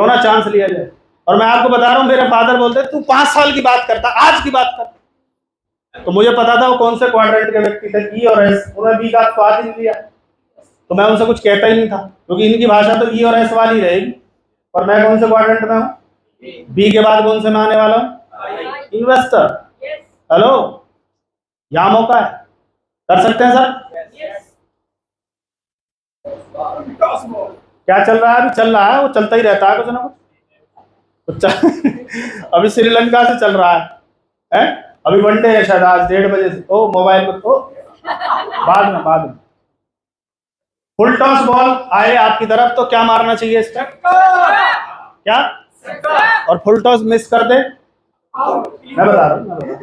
ना चांस लिया जाए। और मैं आपको बता रहा हूँ, मेरे फादर बोलते तू 5 साल की बात करता, आज की बात कर। तो मुझे पता था वो कौन से क्वाड्रेंट के व्यक्ति थे, ई और एस। उन्होंने बी का स्वाद ही नहीं लिया, तो मैं उनसे कुछ कहता ही नहीं था, क्योंकि इनकी भाषा तो ई और एस वाली रहेगी। और मैं कौन से क्वाड्रेंट में हूँ? बी के बाद कौन से में आने वाला हूँ? इन्वेस्टर। हेलो, यहाँ मौका है, कर सकते हैं सर। क्या चल रहा है? अभी चल रहा है, वो चलता ही रहता है कुछ ना कुछ। अभी श्रीलंका से चल रहा है? अभी वनडे है शायद आज 1:30 बजे से। ओ मोबाइल पर, ओ बाद में फुल टॉस बॉल आए आपकी तरफ तो क्या मारना चाहिए इस पर? क्या? और फुल टॉस मिस कर दे, मैं बता रहा हूँ,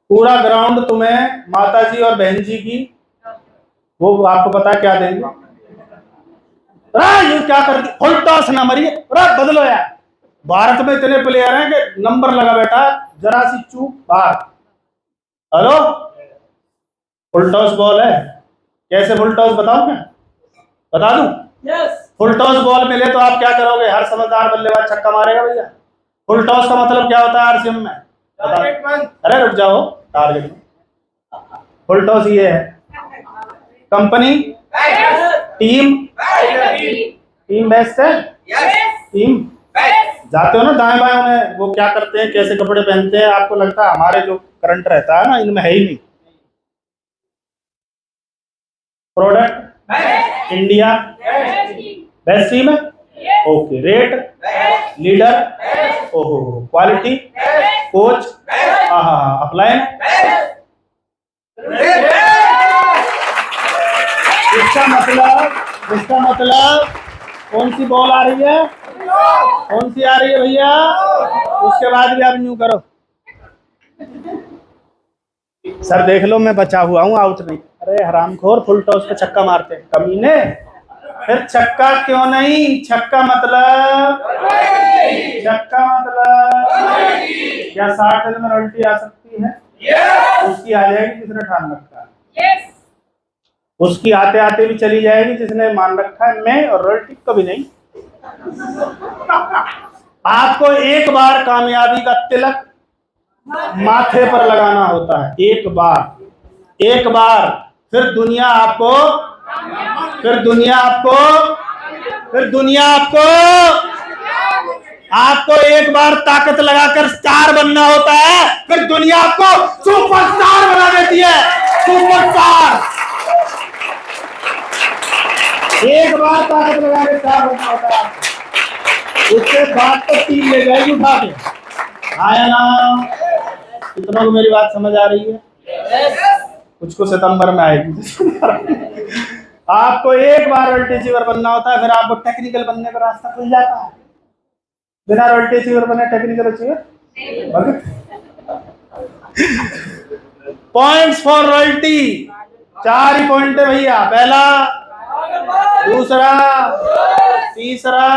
पूरा ग्राउंड तुम्हें माता जी और बहन जी की, वो आपको पता है क्या देंगे। ये क्या कर दी, फुल टॉस ना मरिए, बदलो यार। भारत में इतने प्लेयर हैं कि नंबर लगा बैठा, जरा सी चूक बाहर। हेलो, फुल टॉस बॉल है, कैसे फुल टॉस बताओ? क्या बता दूं? यस। फुल टॉस बॉल मिले तो आप क्या करोगे? हर समझदार बल्लेबाज छक्का मारेगा भैया। फुल टॉस का मतलब क्या होता है आरसीएम में? अरे रुक जाओ, टारगेट में फुल टॉस ये है, कंपनी टीम बेस्ट है। टीम जाते हो ना दाएं बाएं में, वो क्या करते हैं, कैसे कपड़े पहनते हैं, आपको लगता है हमारे जो करंट रहता है ना इनमें है ही नहीं। प्रोडक्ट इंडिया बेस्ट टीम है, ओके। रेट, लीडर, ओहो, क्वालिटी, कोच, अप्लाई। इसका मतलब कौन सी बॉल आ रही है, कौन सी आ रही है भैया? उसके बाद भी आप न्यू करो। सर देख लो मैं बचा हुआ हूँ, आउट नहीं। अरे हरामखोर, फुल टॉस पे छक्का मारते हैं कमीने। फिर छक्का क्यों नहीं? छक्का मतलब क्या 60 दिन में रॉयल्टी आ सकती है? उसकी आ जाएगी जिसने ठान रखा है। उसकी आते आते भी चली जाएगी जिसने मान रखा है मैं, और रॉयल्टी कभी नहीं। आपको एक बार कामयाबी का तिलक माथे पर लगाना होता है। एक बार, एक बार, फिर दुनिया आपको, फिर दुनिया आपको, फिर दुनिया आपको, आपको एक बार ताकत लगाकर स्टार बनना होता है, फिर दुनिया आपको सुपरस्टार बना देती है। सुपरस्टार, एक बार ताकत लगा के स्टार बनना होता है, उसके बाद तो टीम ले जाएगी उठा के। आया ना? कितनों को मेरी बात समझ आ रही है? कुछ को सितंबर में आएगी। आपको एक बार रॉयल्टी अचीवर बनना होता है, फिर आपको टेक्निकल बनने का रास्ता खुल जाता है। बिना रॉयल्टी अचीवर बने technical achiever. Points for royalty, 4 he point है भैया। पहला, दूसरा, तीसरा,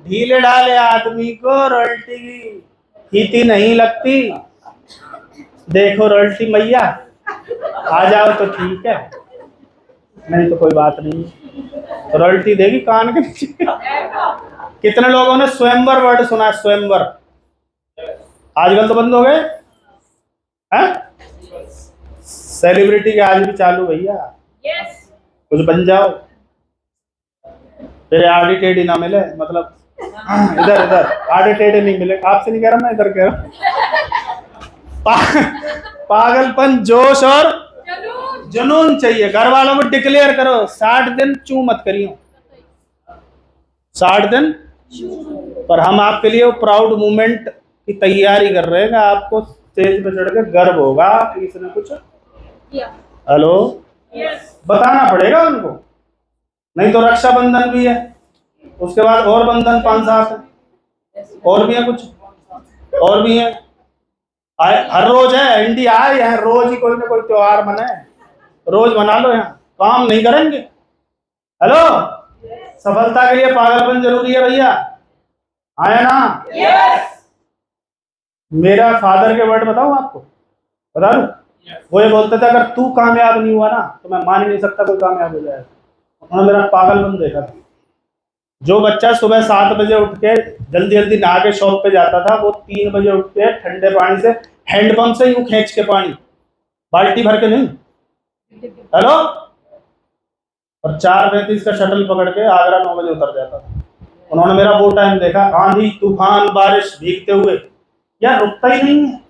ढीले ढाले आदमी को रॉयल्टी की फीती नहीं लगती। देखो रॉयल्टी मैया आ जाओ तो ठीक है, नहीं तो कोई बात नहीं। रॉयल्टी देगी कान के नीचे। कितने लोगों ने स्वयंवर वर्ड सुना है? स्वयंवर आजकल तो बंद हो गए हैं। सेलिब्रिटी के आज भी चालू भैया। कुछ बन जाओ, फिर आड़ी टेढ़ी ना मिले, मतलब इधर इधर आड़े टेढ़े नहीं मिले। आपसे नहीं कह रहा मैं, इधर कह रहा पागलपन, जोश और जुनून चाहिए। घर वालों को डिक्लेयर करो 60 दिन चू मत करियो, 60 दिन। पर हम आपके लिए वो प्राउड मूवमेंट की तैयारी कर रहे हैं। आपको स्टेज पे चढ़ के गर्व होगा कि इसने कुछ हेलो बताना पड़ेगा उनको। नहीं तो रक्षाबंधन भी है, उसके बाद और बंधन 5-7 है, और भी है कुछ, और भी है। हर रोज है, इंडिया है, यहाँ रोज ही कोई ना कोई त्योहार मनाए, रोज मना लो। यहाँ काम नहीं करेंगे। हेलो, सफलता के लिए पागलपन जरूरी है भैया। आया ना? मेरा फादर के वर्ड बताऊं आपको, बता दूं? वो ये बोलते थे, अगर तू कामयाब नहीं हुआ ना तो मैं मान ही नहीं सकता कोई कामयाब हो जाएगा। उन्होंने मेरा पागलपन देखा था। जो बच्चा सुबह 7 बजे उठ के जल्दी जल्दी नहा के शॉप पे जाता था, वो 3 बजे उठ के ठंडे पानी से हैंडपंप से यूं खींच के पानी, बाल्टी भर के नहीं, हेलो, और 4:35 का शटल पकड़ के आगरा 9 बजे उतर जाता था। उन्होंने मेरा वो टाइम देखा, आंधी तूफान बारिश भीगते हुए, यार रुकता ही नहीं है।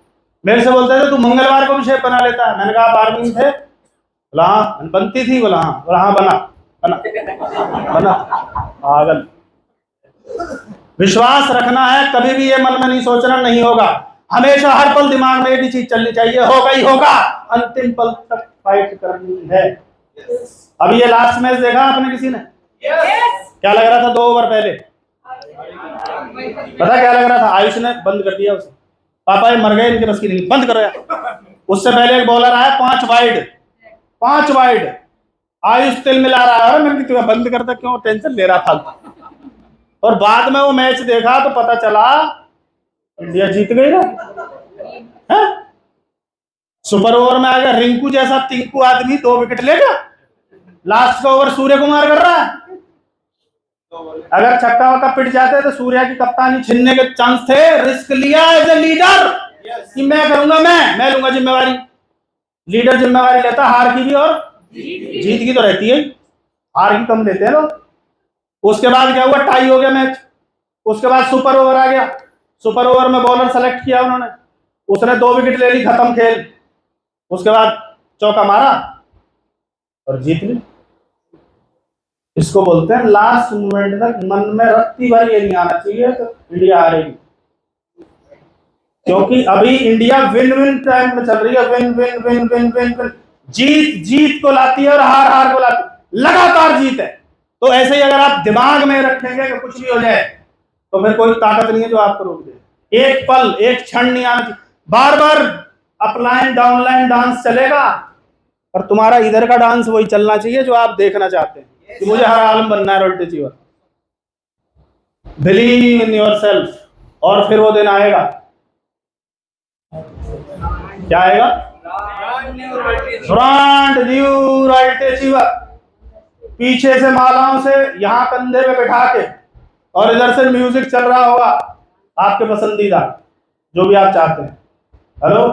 मेरे से बोलते थे तू मंगलवार को भी शेप बना लेता है। मैंने कहा आप आर्मी में थे? बोला हाँ। बनती थी? बोला हाँ। बोला हाँ, बना बना बना। पागल। विश्वास रखना है, कभी भी ये मन में नहीं सोचना नहीं होगा। हमेशा हर पल दिमाग में एक ही चीज चलनी चाहिए, होगा ही होगा, अंतिम पल तक फाइट करनी है। अभी ये लास्ट मैच देखा आपने किसी ने? क्या लग रहा था 2 ओवर पहले? पता क्या लग रहा था? आयुष ने बंद कर दिया उसे। पापा ये मर गए, इनके बस की नहीं, बंद करो यार। उससे पहले एक बॉलर आया, 5 वाइड। आयुष तिल मिला रहा है, मैंने तुम्हें बंद करता, क्यों टेंशन ले रहा था। और बाद में वो मैच देखा तो पता चला इंडिया जीत गई ना। सुपर ओवर में आ गया रिंकू जैसा टिंकू आदमी, 2 विकेट लेगा। लास्ट का ओवर सूर्य कुमार कर रहा है। अगर छक्का वक्का पिट जाते तो सूर्या की कप्तानी छीनने के चांस थे। रिस्क लिया एज ए लीडर कि मैं करूंगा, मैं लूंगा जिम्मेवारी। लीडर जिम्मेवारी लेता, हार की भी और जीत की तो रहती है, हार की कम लेते हैं लोग। उसके बाद क्या हुआ? टाई हो गया मैच। उसके बाद सुपर ओवर आ गया। सुपर ओवर में बॉलर सेलेक्ट किया उन्होंने, उसने 2 विकेट ले ली, खत्म खेल। उसके बाद चौका मारा और जीत ली। इसको बोलते हैं लास्ट मोमेंट तक मन में रत्ती भर ये नहीं आना चाहिए तो इंडिया हारेगी। क्योंकि अभी इंडिया विन विन टाइम में चल रही है। Win win win win win win, जीत को लाती है और हार को लाती है, लगातार जीत है। तो ऐसे ही अगर आप दिमाग में रखेंगे कि कुछ भी हो जाए तो फिर कोई ताकत नहीं है जो आपको रोक दे। एक पल, एक क्षण नहीं आना चाहिए। बार बार अपलाइन डाउनलाइन डांस चलेगा, पर तुम्हारा इधर का डांस वही चलना चाहिए जो आप देखना चाहते हैं कि मुझे हर आलम बनना है royalty achiever. Believe in yourself, और फिर वो दिन आएगा। क्या आएगा? Brand new royalty achiever. पीछे से मालाओं से यहाँ कंधे पे बैठा के, और इधर से म्यूजिक चल रहा होगा आपके पसंदीदा, जो भी आप चाहते हैं। हेलो,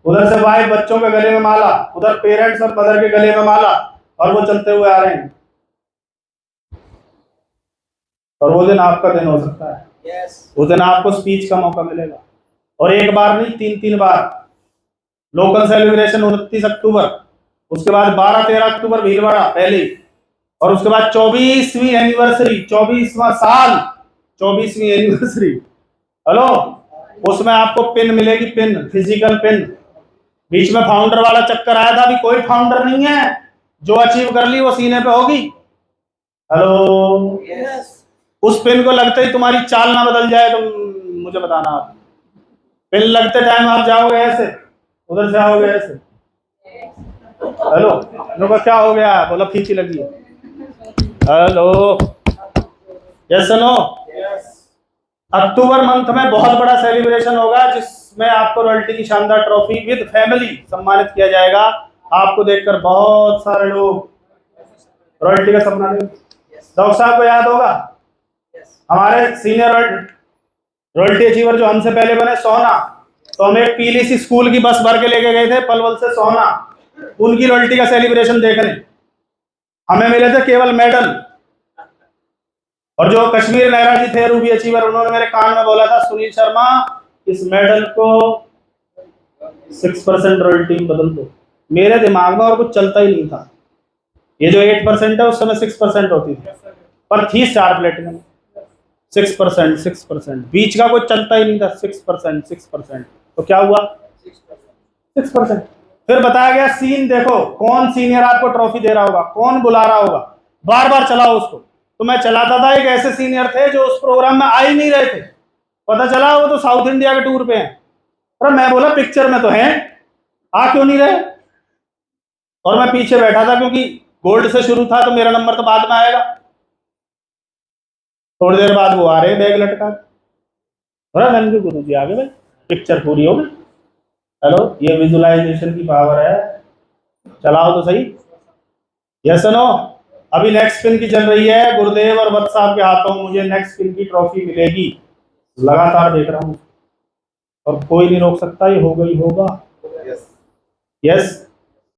उधर से वाइफ बच्चों के गले में माला, उधर पेरेंट्स और मदर के गले में माला, और वो चलते हुए आ रहे हैं। और वो दिन आपका दिन हो सकता है। उस दिन आपको स्पीच का मौका मिलेगा, और एक बार नहीं, 3-3 बार। लोकल सेलिब्रेशन 29 अक्टूबर, उसके बाद 12-13 अक्टूबर भीलवाड़ा पहले, और उसके बाद 24वीं एनिवर्सरी, 24वां साल, 24वीं एनिवर्सरी। हेलो, उसमें आपको पिन मिलेगी, पिन, फिजिकल पिन। बीच में फाउंडर वाला चक्कर आया था, अभी कोई फाउंडर नहीं है। जो अचीव कर ली वो सीने पे होगी। हेलो, उस पिन को लगते ही तुम्हारी चाल ना बदल जाए तो मुझे बताना। आप पिन लगते टाइम आप जाओगे ऐसे, उधर से आओगे ऐसे। हेलो, लोगों क्या हो गया? बोला फीकी लगी है। Hello, yes no. अक्टूबर मंथ में बहुत बड़ा सेलिब्रेशन होगा, जिसमें आपको रॉयल्टी की शानदार ट्रॉफी विद फैमिली सम्मानित किया जाएगा। आपको देखकर बहुत सारे लोग रॉयल्टी का सपना देंगे। डॉक्टर साहब को याद होगा, हमारे सीनियर रॉयल्टी अचीवर जो हमसे पहले बने, सोना, तो हम एक पीली सी स्कूल की बस भर के लेके गए थे पलवल से सोना, उनकी रॉयल्टी का सेलिब्रेशन देखने। हमें मिले थे केवल मेडल। और जो कश्मीर नेहरा जी थे, रूबी अचीवर, उन्होंने मेरे कान में बोला था, सुनील शर्मा, इस मेडल को 6% रॉयल्टी में बदल दो। मेरे दिमाग में और कुछ चलता ही नहीं था। ये जो 8% है, उस समय 6% होती थी, पर थी स्टार प्लेटिनम। 6%, बीच का कुछ चलता ही नहीं था। 6%, तो क्या हुआ? 6%। फिर बताया गया सीन देखो, कौन सीनियर आपको ट्रॉफी दे रहा होगा, कौन बुला रहा होगा, बार बार चलाओ उसको। तो मैं चलाता था, एक ऐसे सीनियर थे जो उस प्रोग्राम में आ ही नहीं रहे थे। पता चला वो तो साउथ इंडिया के टूर पे हैं। अरे मैं बोला पिक्चर में तो हैं, आ क्यों नहीं रहे? और मैं पीछे बैठा था, क्योंकि गोल्ड से शुरू था, तो मेरा नंबर तो बाद में आएगा। थोड़ी देर बाद वो आ रहे बैग लटका। अरे गुरु जी आ गए भाई, पिक्चर पूरी हो गई। हेलो, ये विजुअलाइजेशन की पावर है। चलाओ तो सही। Yes no. अभी नेक्स्ट स्पिन की चल रही है, गुरुदेव और वत्स साहब के हाथों मुझे नेक्स्ट स्पिन की ट्रॉफी मिलेगी। लगातार देख रहा हूँ, और कोई नहीं रोक सकता, ये होगा ही होगा। यस।